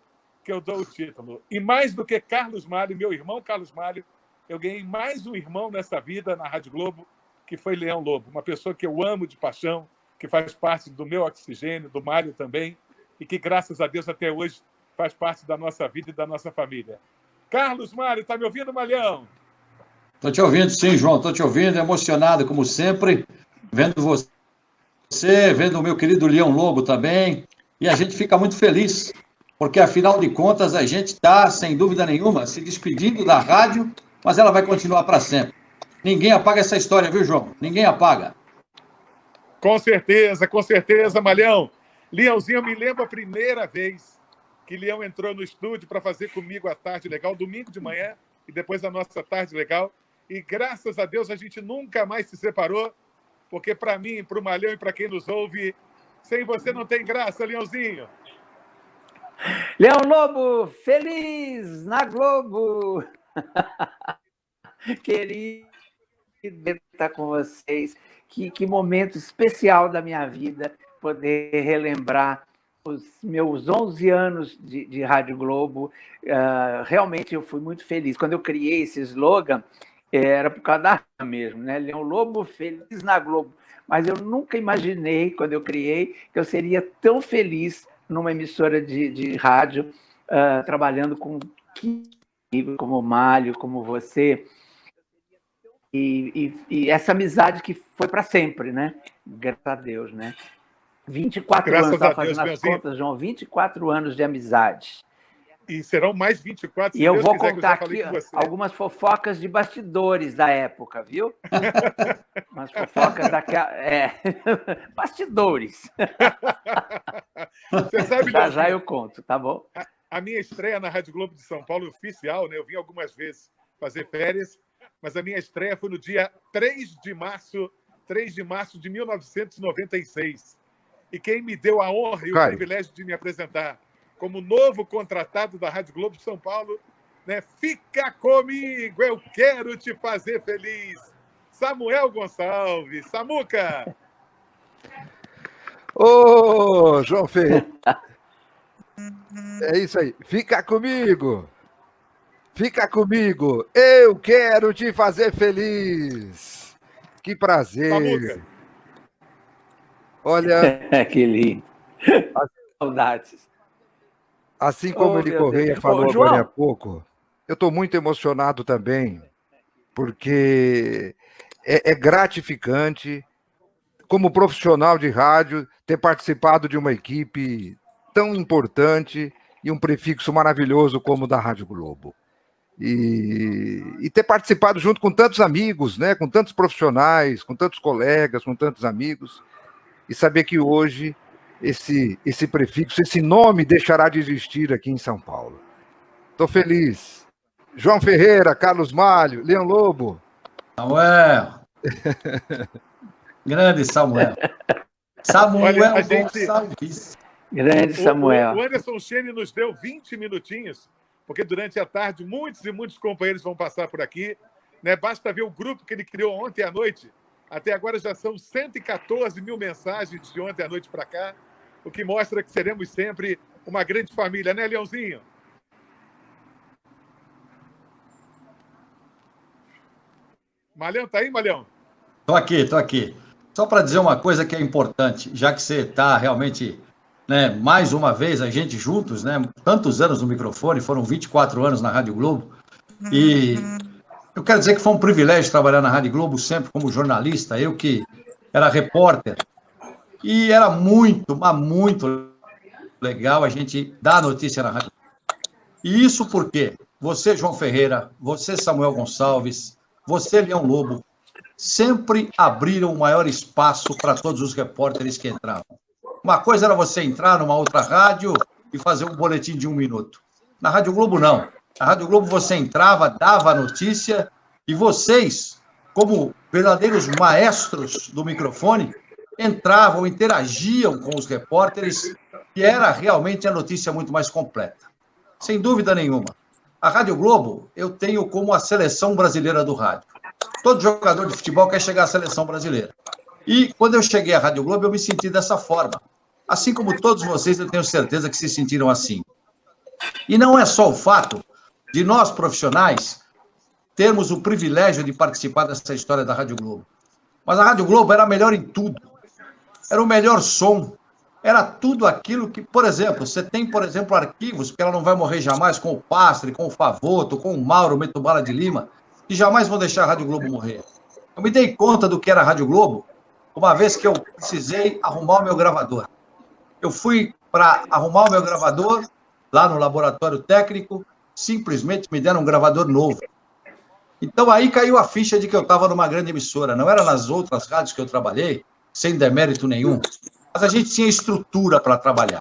Speaker 16: que eu dou o título. E mais do que Carlos Malho, meu irmão Carlos Malho, eu ganhei mais um irmão nessa vida na Rádio Globo, que foi Leão Lobo, uma pessoa que eu amo de paixão, que faz parte do meu oxigênio, do Mário também, e que, graças a Deus, até hoje faz parte da nossa vida e da nossa família. Carlos Mário, está me ouvindo, Malhão?
Speaker 17: Estou te ouvindo, sim, João, estou te ouvindo, emocionado, como sempre, vendo você, vendo o meu querido Leão Lobo também, e a gente fica muito feliz, porque, afinal de contas, a gente está, sem dúvida nenhuma, se despedindo da rádio, mas ela vai continuar para sempre. Ninguém apaga essa história, viu, João? Ninguém apaga.
Speaker 16: Com certeza, Malhão. Leãozinho, eu me lembro a primeira vez que Leão entrou no estúdio para fazer comigo a Tarde Legal, domingo de manhã, e depois a nossa Tarde Legal. E, graças a Deus, a gente nunca mais se separou, porque, para mim, para o Malhão e para quem nos ouve, sem você não tem graça, Leãozinho.
Speaker 18: Leão Lobo, feliz na Globo. Querido estar com vocês. Que momento especial da minha vida poder relembrar os meus 11 anos de Rádio Globo. Realmente eu fui muito feliz. Quando eu criei esse slogan, era por causa da rima mesmo, né? Leão Lobo feliz na Globo. Mas eu nunca imaginei, quando eu criei, que eu seria tão feliz numa emissora de rádio, trabalhando com como o Mário, como você. E essa amizade que foi para sempre, né? Graças a Deus, né? 24
Speaker 16: Graças
Speaker 18: anos, estava
Speaker 16: a Deus,
Speaker 18: fazendo as contas, João, 24 anos de amizade.
Speaker 16: E serão mais 24,
Speaker 18: E eu
Speaker 16: Deus
Speaker 18: vou
Speaker 16: quiser, que eu
Speaker 18: contar
Speaker 16: já falei
Speaker 18: aqui
Speaker 16: com você.
Speaker 18: algumas fofocas de bastidores da época, viu? Umas fofocas daquela... bastidores.
Speaker 16: Você sabe,
Speaker 18: já
Speaker 16: Leozinho,
Speaker 18: eu conto, tá bom?
Speaker 16: a minha estreia na Rádio Globo de São Paulo oficial, né? Eu vim algumas vezes fazer férias, mas a minha estreia foi no dia 3 de março de 1996. E quem me deu a honra e o privilégio de me apresentar como novo contratado da Rádio Globo de São Paulo, né? Fica comigo, eu quero te fazer feliz. Samuel Gonçalves. Samuca!
Speaker 3: Ô, João Ferreira. É isso aí. Fica comigo. Fica comigo. Eu quero te fazer feliz. Que prazer.
Speaker 16: Samuca.
Speaker 3: Olha...
Speaker 18: que lindo. Saudades.
Speaker 3: Assim como ele Correia falou agora há pouco, eu estou muito emocionado também, porque é gratificante, como profissional de rádio, ter participado de uma equipe tão importante e um prefixo maravilhoso como o da Rádio Globo. E ter participado junto com tantos amigos, né, com tantos profissionais, com tantos colegas, com tantos amigos, e saber que hoje esse prefixo, esse nome deixará de existir aqui em São Paulo. Estou feliz. João Ferreira, Carlos Malho, Leão Lobo.
Speaker 17: Samuel. Grande Samuel. Samuel
Speaker 16: Olha,
Speaker 17: Gonçalves.
Speaker 18: Grande Samuel.
Speaker 16: O Anderson Chene nos deu 20 minutinhos, porque durante a tarde muitos e muitos companheiros vão passar por aqui, né? Basta ver o grupo que ele criou ontem à noite. Até agora já são 114 mil mensagens de ontem à noite para cá, o que mostra que seremos sempre uma grande família, né, Leãozinho? Malhão, tá aí, Malhão?
Speaker 17: Tô aqui. Só para dizer uma coisa que é importante, já que você está realmente, né, mais uma vez, a gente juntos, né, tantos anos no microfone, foram 24 anos na Rádio Globo, e eu quero dizer que foi um privilégio trabalhar na Rádio Globo, sempre como jornalista, eu que era repórter, e era muito, mas muito legal a gente dar a notícia na Rádio Globo. E isso porque você, João Ferreira, você, Samuel Gonçalves, você, Leão Lobo, sempre abriram o maior espaço para todos os repórteres que entravam. Uma coisa era você entrar numa outra rádio e fazer um boletim de 1 minuto. Na Rádio Globo, não. Na Rádio Globo você entrava, dava a notícia, e vocês, como verdadeiros maestros do microfone, entravam, interagiam com os repórteres, e era realmente a notícia muito mais completa. Sem dúvida nenhuma. A Rádio Globo, eu tenho como a seleção brasileira do rádio. Todo jogador de futebol quer chegar à seleção brasileira. E quando eu cheguei à Rádio Globo, eu me senti dessa forma. Assim como todos vocês, eu tenho certeza que se sentiram assim. E não é só o fato de nós, profissionais, termos o privilégio de participar dessa história da Rádio Globo. Mas a Rádio Globo era melhor em tudo. Era o melhor som. Era tudo aquilo que, por exemplo, você tem, por exemplo, arquivos, porque ela não vai morrer jamais, com o Pastre, com o Favoto, com o Mauro Metubala de Lima, que jamais vão deixar a Rádio Globo morrer. Eu me dei conta do que era a Rádio Globo uma vez que eu precisei arrumar o meu gravador. Eu fui para arrumar o meu gravador lá no laboratório técnico, simplesmente me deram um gravador novo. Então aí caiu a ficha de que eu estava numa grande emissora. Não era nas outras rádios que eu trabalhei, sem demérito nenhum, mas a gente tinha estrutura para trabalhar.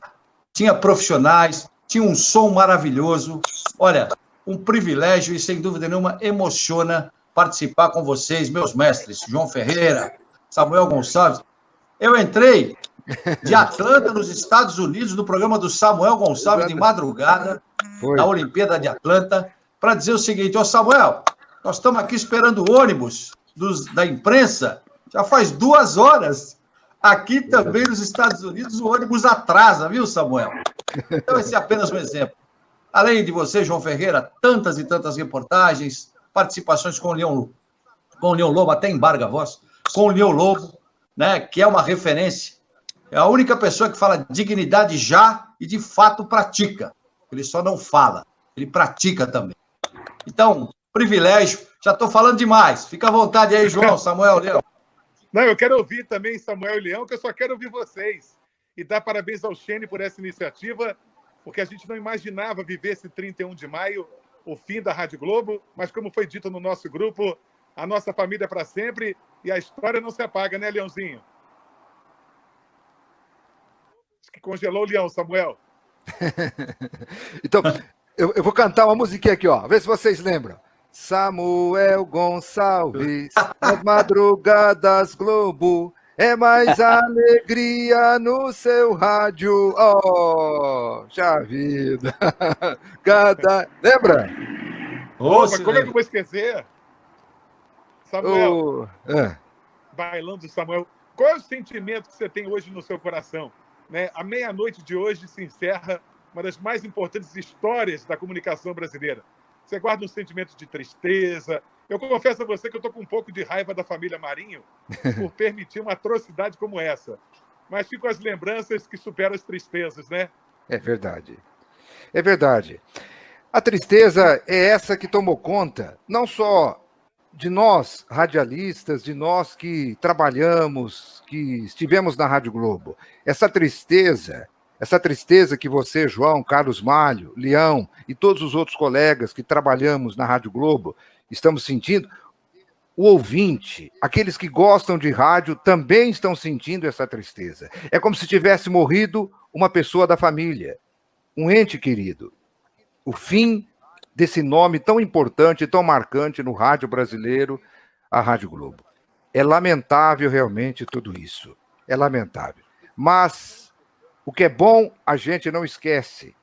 Speaker 17: Tinha profissionais, tinha um som maravilhoso. Olha, um privilégio e, sem dúvida nenhuma, emociona participar com vocês, meus mestres, João Ferreira, Samuel Gonçalves. Eu entrei de Atlanta, nos Estados Unidos, no programa do Samuel Gonçalves, de madrugada, na Olimpíada de Atlanta, para dizer o seguinte: ô Samuel, nós estamos aqui esperando o ônibus da imprensa, já faz 2 horas. Aqui também nos Estados Unidos o ônibus atrasa, viu, Samuel? Então esse é apenas um exemplo. Além de você, João Ferreira, tantas e tantas reportagens, participações com o Leão Lobo, até embarga a voz, com o Leão Lobo, né, que é uma referência. É a única pessoa que fala dignidade já e de fato pratica. Ele só não fala, ele pratica também. Então, privilégio. Já estou falando demais. Fica à vontade aí, João, Samuel, Leão.
Speaker 16: Não, eu quero ouvir também Samuel e Leão, que eu só quero ouvir vocês. E dar parabéns ao Xene por essa iniciativa, porque a gente não imaginava viver esse 31 de maio, o fim da Rádio Globo, mas como foi dito no nosso grupo, a nossa família é para sempre e a história não se apaga, né, Leãozinho? Acho que congelou o Leão, Samuel.
Speaker 3: Então, eu vou cantar uma musiquinha aqui, ó. Vê se vocês lembram. Samuel Gonçalves, as madrugadas Globo, é mais alegria no seu rádio. Oh, já vida. Lembra?
Speaker 16: Opa, como é que eu vou esquecer? Samuel,
Speaker 3: É.
Speaker 16: bailando Samuel, qual é o sentimento que você tem hoje no seu coração? Né? A meia-noite de hoje se encerra uma das mais importantes histórias da comunicação brasileira. Você guarda um sentimento de tristeza. Eu confesso a você que eu estou com um pouco de raiva da família Marinho por permitir uma atrocidade como essa. Mas ficam as lembranças que superam as tristezas, né?
Speaker 3: É verdade. É verdade. A tristeza é essa que tomou conta, não só de nós, radialistas, de nós que trabalhamos, que estivemos na Rádio Globo. Essa tristeza que você, João, Carlos Malho, Leão e todos os outros colegas que trabalhamos na Rádio Globo estamos sentindo, o ouvinte, aqueles que gostam de rádio, também estão sentindo essa tristeza. É como se tivesse morrido uma pessoa da família, um ente querido. O fim desse nome tão importante, tão marcante no rádio brasileiro, a Rádio Globo. É lamentável realmente tudo isso. É lamentável. Mas o que é bom, a gente não esquece.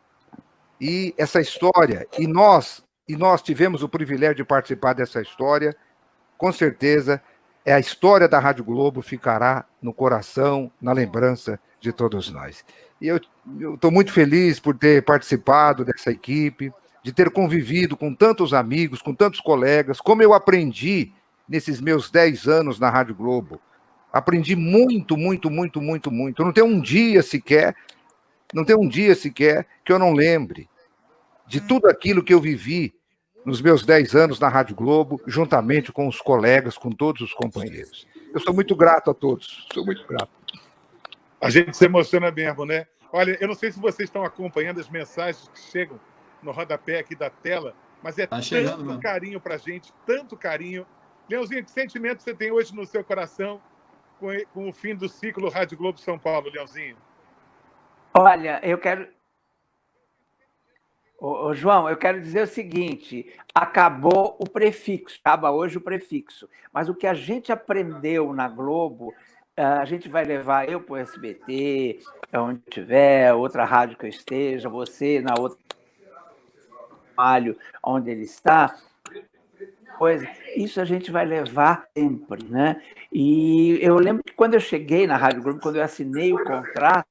Speaker 3: E essa história, e nós tivemos o privilégio de participar dessa história, com certeza, a história da Rádio Globo ficará no coração, na lembrança de todos nós. E eu estou muito feliz por ter participado dessa equipe, de ter convivido com tantos amigos, com tantos colegas, como eu aprendi nesses meus 10 anos na Rádio Globo. Aprendi muito, muito, muito, muito, muito. Não tem um dia sequer que eu não lembre de tudo aquilo que eu vivi nos meus 10 anos na Rádio Globo, juntamente com os colegas, com todos os companheiros. Eu sou muito grato a todos, sou muito grato.
Speaker 16: A gente se emociona mesmo, né? Olha, eu não sei se vocês estão acompanhando as mensagens que chegam no rodapé aqui da tela, mas é tanto carinho pra gente, tanto carinho. Leãozinho, que sentimento você tem hoje no seu coração com o fim do ciclo Rádio Globo São Paulo, Leãozinho?
Speaker 18: Olha, eu quero... Ô, João, eu quero dizer o seguinte, acabou o prefixo, acaba hoje o prefixo, mas o que a gente aprendeu na Globo, a gente vai levar eu para o SBT, onde tiver, outra rádio que eu esteja, você na outra malho, onde ele está, isso a gente vai levar sempre, né? E eu lembro que quando eu cheguei na Rádio Globo, quando eu assinei o contrato,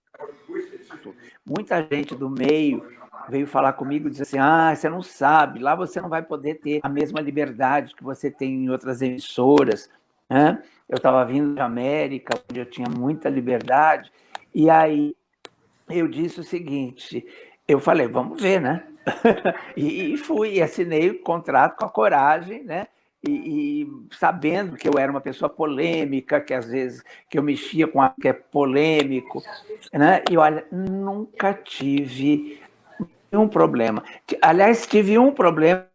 Speaker 18: muita gente do meio veio falar comigo e disse assim, você não sabe, lá você não vai poder ter a mesma liberdade que você tem em outras emissoras, né? Eu estava vindo da América, onde eu tinha muita liberdade, e aí eu disse o seguinte, eu falei, vamos ver, né? E fui, assinei o contrato com a coragem, né? E sabendo que eu era uma pessoa polêmica, que às vezes que eu mexia com algo que é polêmico, né? E olha, nunca tive nenhum problema. Aliás, tive um problema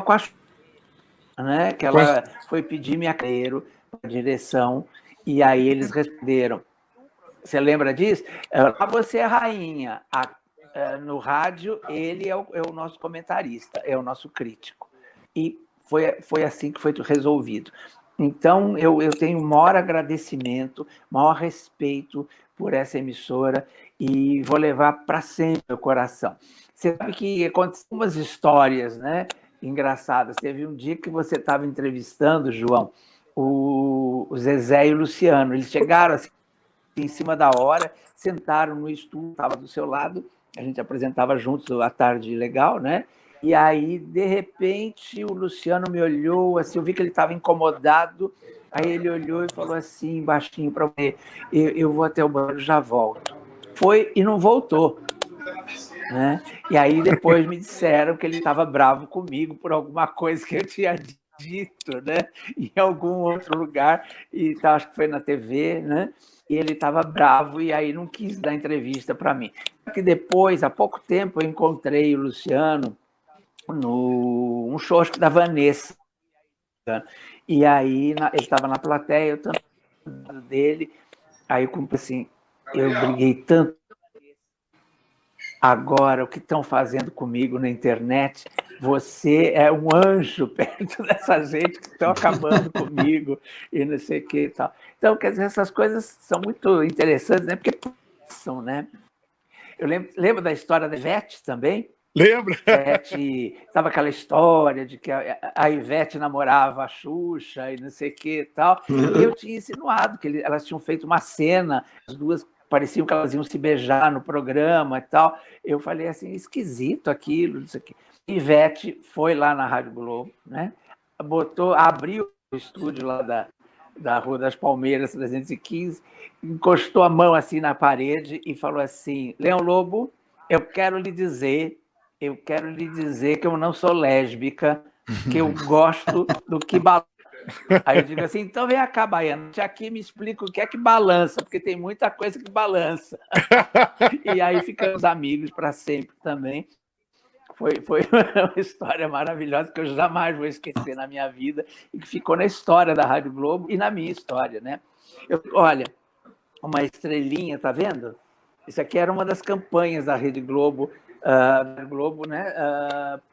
Speaker 18: com a né? Que ela foi pedir minha carreira para a direção, e aí eles responderam. Você lembra disso? Você é rainha. No rádio, ele é o nosso comentarista, é o nosso crítico. E foi assim que foi resolvido. Então, eu tenho maior agradecimento, maior respeito por essa emissora e vou levar para sempre o coração. Você sabe que aconteceram umas histórias, né, engraçadas. Teve um dia que você estava entrevistando, João, o Zezé e o Luciano. Eles chegaram assim, em cima da hora, sentaram no estúdio, estava do seu lado, a gente apresentava juntos a Tarde Legal, né? E aí, de repente, o Luciano me olhou, assim, eu vi que ele estava incomodado, aí ele olhou e falou assim, baixinho para mim, eu vou até o banheiro, já volto. Foi e não voltou. Né? E aí depois me disseram que ele estava bravo comigo por alguma coisa que eu tinha dito, né? Em algum outro lugar, e tá, acho que foi na TV, né? E ele estava bravo e aí não quis dar entrevista para mim. Que depois, há pouco tempo, eu encontrei o Luciano um show da Vanessa. E aí ele estava na plateia, eu também dele. Aí, assim, eu briguei tanto. Agora, o que estão fazendo comigo na internet, você é um anjo perto dessa gente que estão acabando comigo e não sei o que e tal. Então, quer dizer, essas coisas são muito interessantes, né? Porque são, né? Eu lembro da história da Ivete também.
Speaker 16: Lembra?
Speaker 18: Estava aquela história de que a Ivete namorava a Xuxa e não sei o que e tal. E eu tinha insinuado que elas tinham feito uma cena, as duas pareciam que elas iam se beijar no programa e tal. Eu falei assim, esquisito aquilo, isso aqui. Ivete foi lá na Rádio Globo, né? Abriu o estúdio lá da Rua das Palmeiras, 315, encostou a mão assim na parede e falou assim, Leão Lobo, eu quero lhe dizer que eu não sou lésbica, que eu gosto do que balança. Aí eu digo assim, então vem cá, Baiana, aqui me explica o que é que balança, porque tem muita coisa que balança. E aí ficamos amigos para sempre também. Foi uma história maravilhosa que eu jamais vou esquecer na minha vida e que ficou na história da Rádio Globo e na minha história, né? Olha, uma estrelinha, tá vendo? Isso aqui era uma das campanhas da Rede Globo, né?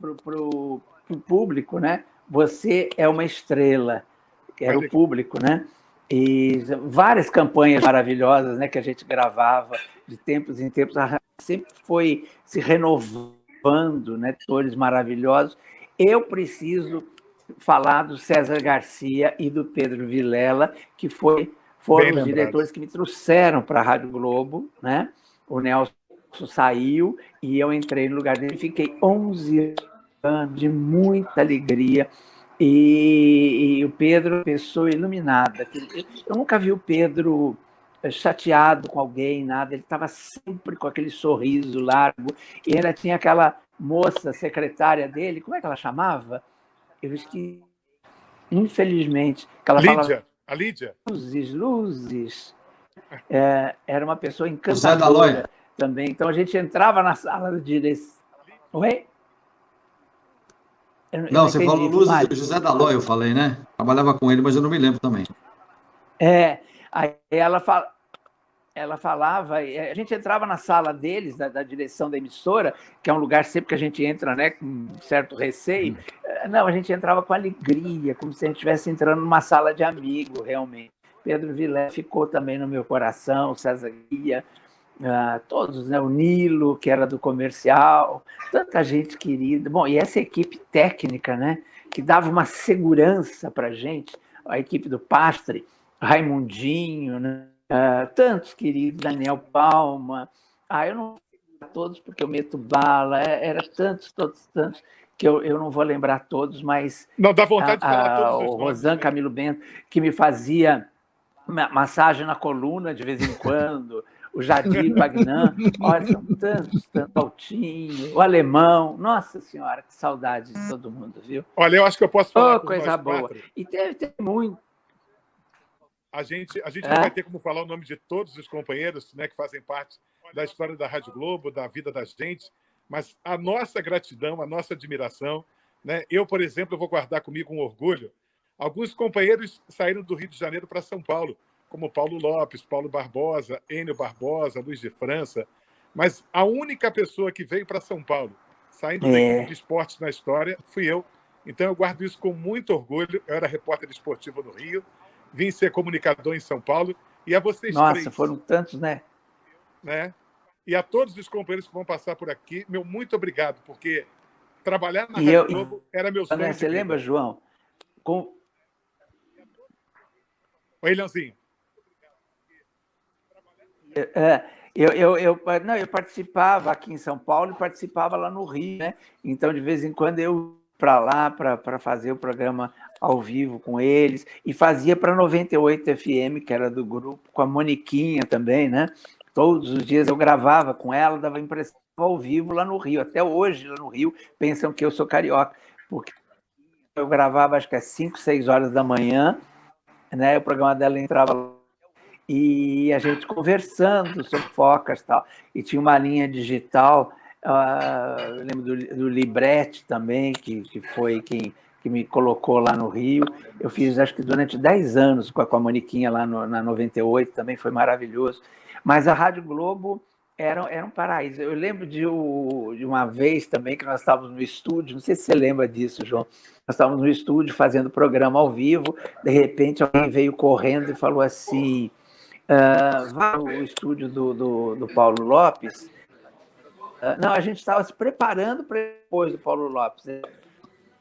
Speaker 18: Para o público, né? Você é uma estrela, que era o público, né? E várias campanhas maravilhosas, né, que a gente gravava de tempos em tempos, a rádio sempre foi se renovando, né, atores maravilhosos. Eu preciso falar do César Garcia e do Pedro Vilela, que foram os diretores que me trouxeram para a Rádio Globo, né? O Nelson saiu e eu entrei no lugar dele, fiquei 11 anos de muita alegria. E o Pedro, pessoa iluminada. Eu nunca vi o Pedro chateado com alguém, nada. Ele estava sempre com aquele sorriso largo. E ainda tinha aquela moça secretária dele, como é que ela chamava? Eu esqueci, infelizmente. Que ela falava,
Speaker 16: a Lídia.
Speaker 18: Luzes. Era uma pessoa encantadora.
Speaker 17: José da Loia.
Speaker 18: Também. Então a gente entrava na sala de direção. Oi?
Speaker 17: Não, você falou Luzes do José da Loia, eu falei, né? Trabalhava com ele, mas eu não me lembro também.
Speaker 18: Aí ela falava, a gente entrava na sala deles, da direção da emissora, que é um lugar sempre que a gente entra, né, com certo receio. Não, a gente entrava com alegria, como se a gente estivesse entrando numa sala de amigo, realmente. Pedro Vilela ficou também no meu coração, o César Guia, todos, né? O Nilo, que era do comercial, tanta gente querida. Bom, e essa equipe técnica, né? Que dava uma segurança para a gente, a equipe do Pastre, Raimundinho, né? Tantos queridos, Daniel Palma. Eu não vou todos porque eu meto bala, era tantos, que eu não vou lembrar todos, mas...
Speaker 16: Não, dá vontade de falar todos os
Speaker 18: o
Speaker 16: nomes,
Speaker 18: Rosan
Speaker 16: né?
Speaker 18: Camilo Bento, que me fazia massagem na coluna de vez em quando, o Jadir Bagnan, olha, são tantos, Altinho, o Alemão, nossa senhora, que saudade de todo mundo, viu?
Speaker 16: Olha, eu acho que eu posso falar por
Speaker 18: coisa
Speaker 16: nós
Speaker 18: boa.
Speaker 16: quatro.
Speaker 18: E teve muito.
Speaker 16: A gente não vai ter como falar o nome de todos os companheiros, né, que fazem parte da história da Rádio Globo, da vida da gente, mas a nossa gratidão, a nossa admiração, né? Eu, por exemplo, vou guardar comigo um orgulho. Alguns companheiros saíram do Rio de Janeiro para São Paulo, como Paulo Lopes, Paulo Barbosa, Enio Barbosa, Luiz de França, mas a única pessoa que veio para São Paulo, saindo da equipe de esportes na história, fui eu. Então eu guardo isso com muito orgulho. Eu era repórter esportivo no Rio, vim ser comunicador em São Paulo, e a vocês três.
Speaker 18: Nossa, foram tantos, né?
Speaker 16: E a todos os companheiros que vão passar por aqui, meu muito obrigado, porque trabalhar na Rádio Globo era meu sonho.
Speaker 18: Você lembra, João?
Speaker 16: Oi, Leãozinho.
Speaker 18: Não, eu participava aqui em São Paulo e participava lá no Rio, né? Então, de vez em quando, eu ia para lá para fazer o programa ao vivo com eles, e fazia para 98 FM, que era do grupo, com a Moniquinha também, né? Todos os dias eu gravava com ela, dava impressão ao vivo lá no Rio. Até hoje, lá no Rio, pensam que eu sou carioca, porque eu gravava, acho que às 5, 6 horas da manhã, né? O programa dela entrava e a gente conversando sobre focas e tal. E tinha uma linha digital, eu lembro do Libretti também, que foi quem que me colocou lá no Rio. Eu fiz, acho que durante 10 anos com a Moniquinha lá na 98, também foi maravilhoso. Mas a Rádio Globo era um paraíso. Eu lembro de uma vez também que nós estávamos no estúdio, não sei se você lembra disso, João. Nós estávamos no estúdio fazendo programa ao vivo, de repente alguém veio correndo e falou assim: vá ao estúdio do Paulo Lopes. Não, a gente estava se preparando para depois do Paulo Lopes. Né?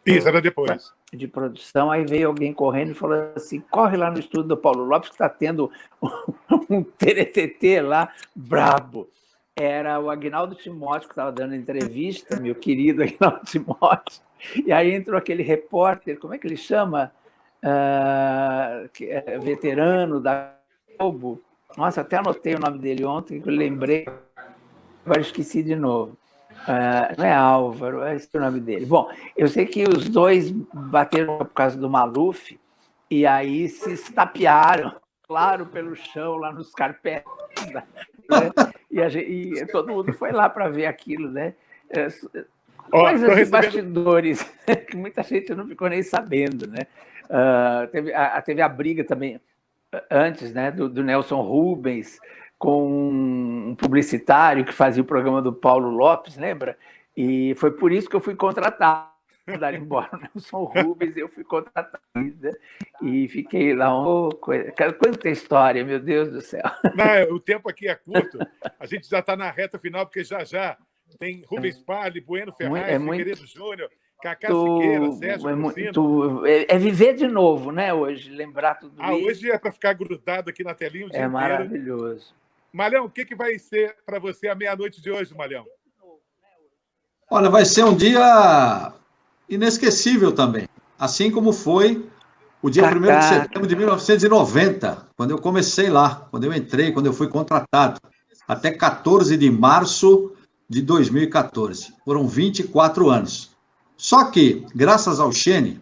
Speaker 16: Isso, era depois.
Speaker 18: De produção, aí veio alguém correndo e falou assim: corre lá no estúdio do Paulo Lopes, que está tendo um TRTT lá, brabo. Era o Agnaldo Timóteo que estava dando entrevista, meu querido Agnaldo Timóteo. E aí entrou aquele repórter, como é que ele chama? Que é veterano da Globo. Nossa, até anotei o nome dele ontem, que eu lembrei, agora esqueci de novo. Não é Álvaro, esse é o nome dele. Bom, eu sei que os dois bateram por causa do Maluf e aí se estapearam, claro, pelo chão, lá nos carpetes. Né? E todo mundo foi lá para ver aquilo, né? Coisas de bastidores que muita gente não ficou nem sabendo, né? Teve a briga também antes, né, do Nelson Rubens com um publicitário que fazia o programa do Paulo Lopes, lembra? E foi por isso que eu fui contratado. Mandaram embora o Nelson Rubens, eu fui contratado, né? E fiquei lá. Quanta história, meu Deus do céu.
Speaker 16: Não, o tempo aqui é curto. A gente já está na reta final, porque já tem Rubens Palli, Bueno Ferraz, Figueiredo Júnior, Cacá Siqueira, Sérgio Cursino.
Speaker 18: É viver de novo, né, hoje? Lembrar tudo isso.
Speaker 16: Hoje é para ficar grudado aqui na telinha o dia inteiro.
Speaker 18: Maravilhoso.
Speaker 16: Malhão, o que vai ser para você a meia-noite de hoje, Malhão?
Speaker 17: Olha, vai ser um dia inesquecível também. Assim como foi o dia 1º de setembro de 1990, quando eu comecei lá, quando eu entrei, quando eu fui contratado, até 14 de março de 2014. Foram 24 anos. Só que, graças ao Xene,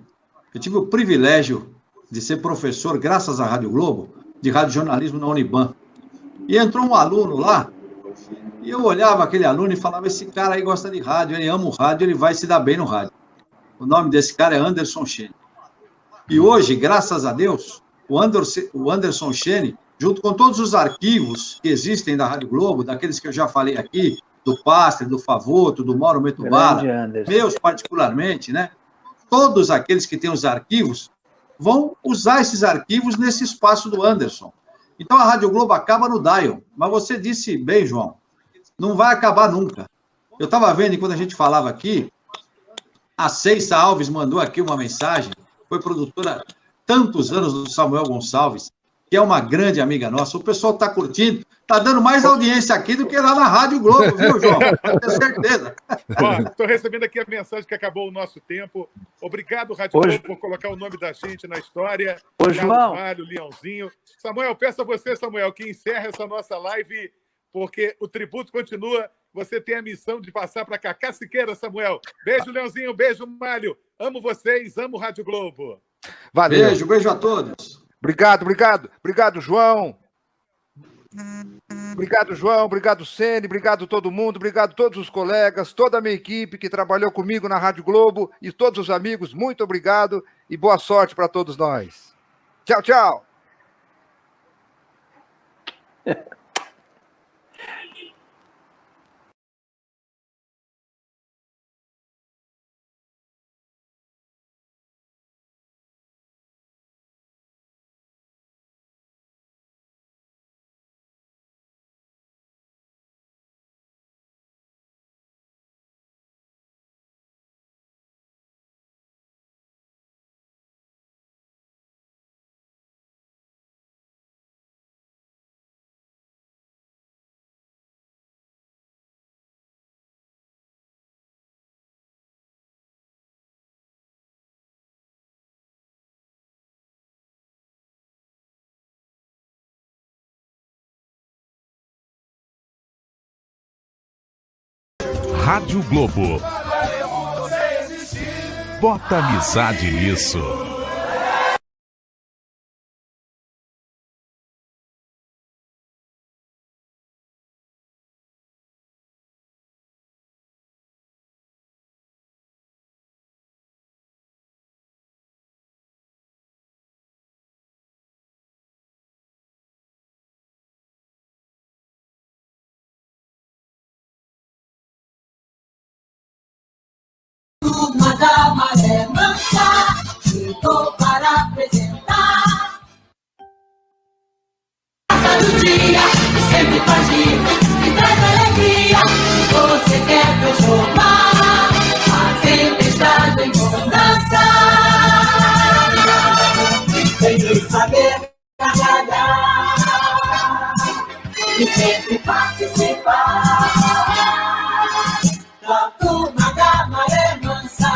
Speaker 17: eu tive o privilégio de ser professor, graças à Rádio Globo, de radiojornalismo na Uniban. E entrou um aluno lá, e eu olhava aquele aluno e falava: esse cara aí gosta de rádio, ele ama o rádio, ele vai se dar bem no rádio. O nome desse cara é Anderson Xene. E hoje, graças a Deus, o Anderson Xene, junto com todos os arquivos que existem da Rádio Globo, daqueles que eu já falei aqui, do Pastre, do Favoto, do Mauro Metubala, meus particularmente, né? Todos aqueles que têm os arquivos vão usar esses arquivos nesse espaço do Anderson. Então, a Rádio Globo acaba no dial. Mas você disse bem, João, não vai acabar nunca. Eu estava vendo, quando a gente falava aqui, a Ceissa Alves mandou aqui uma mensagem, foi produtora há tantos anos do Samuel Gonçalves, que é uma grande amiga nossa. O pessoal está curtindo, está dando mais audiência aqui do que lá na Rádio Globo, viu, João? Tenho certeza.
Speaker 16: Estou recebendo aqui a mensagem que acabou o nosso tempo. Obrigado, Rádio Globo, por colocar o nome da gente na história.
Speaker 18: João.
Speaker 16: Mário, Leãozinho. Samuel, peço a você, Samuel, que encerre essa nossa live, porque o tributo continua. Você tem a missão de passar para Cacá Siqueira, Samuel. Beijo, Leãozinho. Beijo, Mário. Amo vocês, amo Rádio Globo.
Speaker 3: Valeu.
Speaker 17: Beijo a todos.
Speaker 3: Obrigado, João. Obrigado, João. Obrigado, Ceni. Obrigado todo mundo. Obrigado todos os colegas, toda a minha equipe que trabalhou comigo na Rádio Globo e todos os amigos. Muito obrigado e boa sorte para todos nós. Tchau, tchau.
Speaker 14: Rádio Globo. Bota amizade nisso.
Speaker 2: Turma da Maré Mansa, chegou para apresentar. Passa do dia, que sempre faz rir, que traz alegria. Você quer transformar a tempestade em bonança. Tem que saber gargalhar e sempre participar da Turma da Maré Mansa.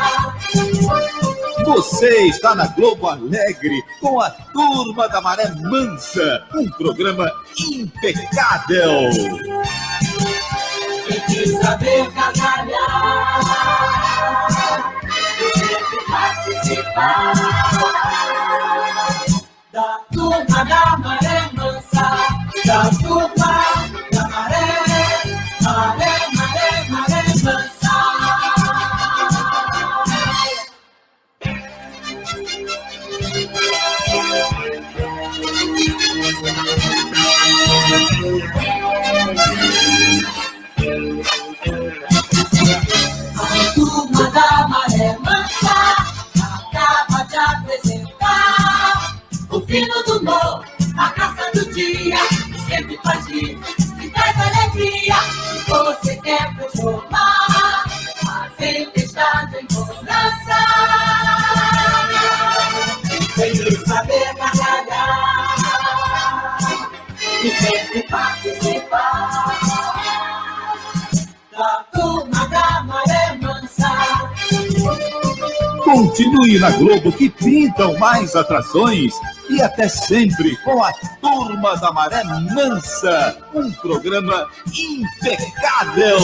Speaker 19: Você está na Globo Alegre com a Turma da Maré Mansa, um programa impecável.
Speaker 2: Tem que saber gargalhar e sempre participar da Turma da Maré Mansa, da Turma da Maré, Maré, Maré, Maré Mansa. A Turma da Maré Mansa acaba de apresentar o fino do humor, a graça do dia, que sempre faz rir, que traz alegria. Se você quer transformar a tempestade em bonança, tem que saber gargalhar e sempre participar da Turma da Maré Mansa.
Speaker 19: Continue na Globo que pintam mais atrações e até sempre com a Turma da Maré Mansa, um programa impecável.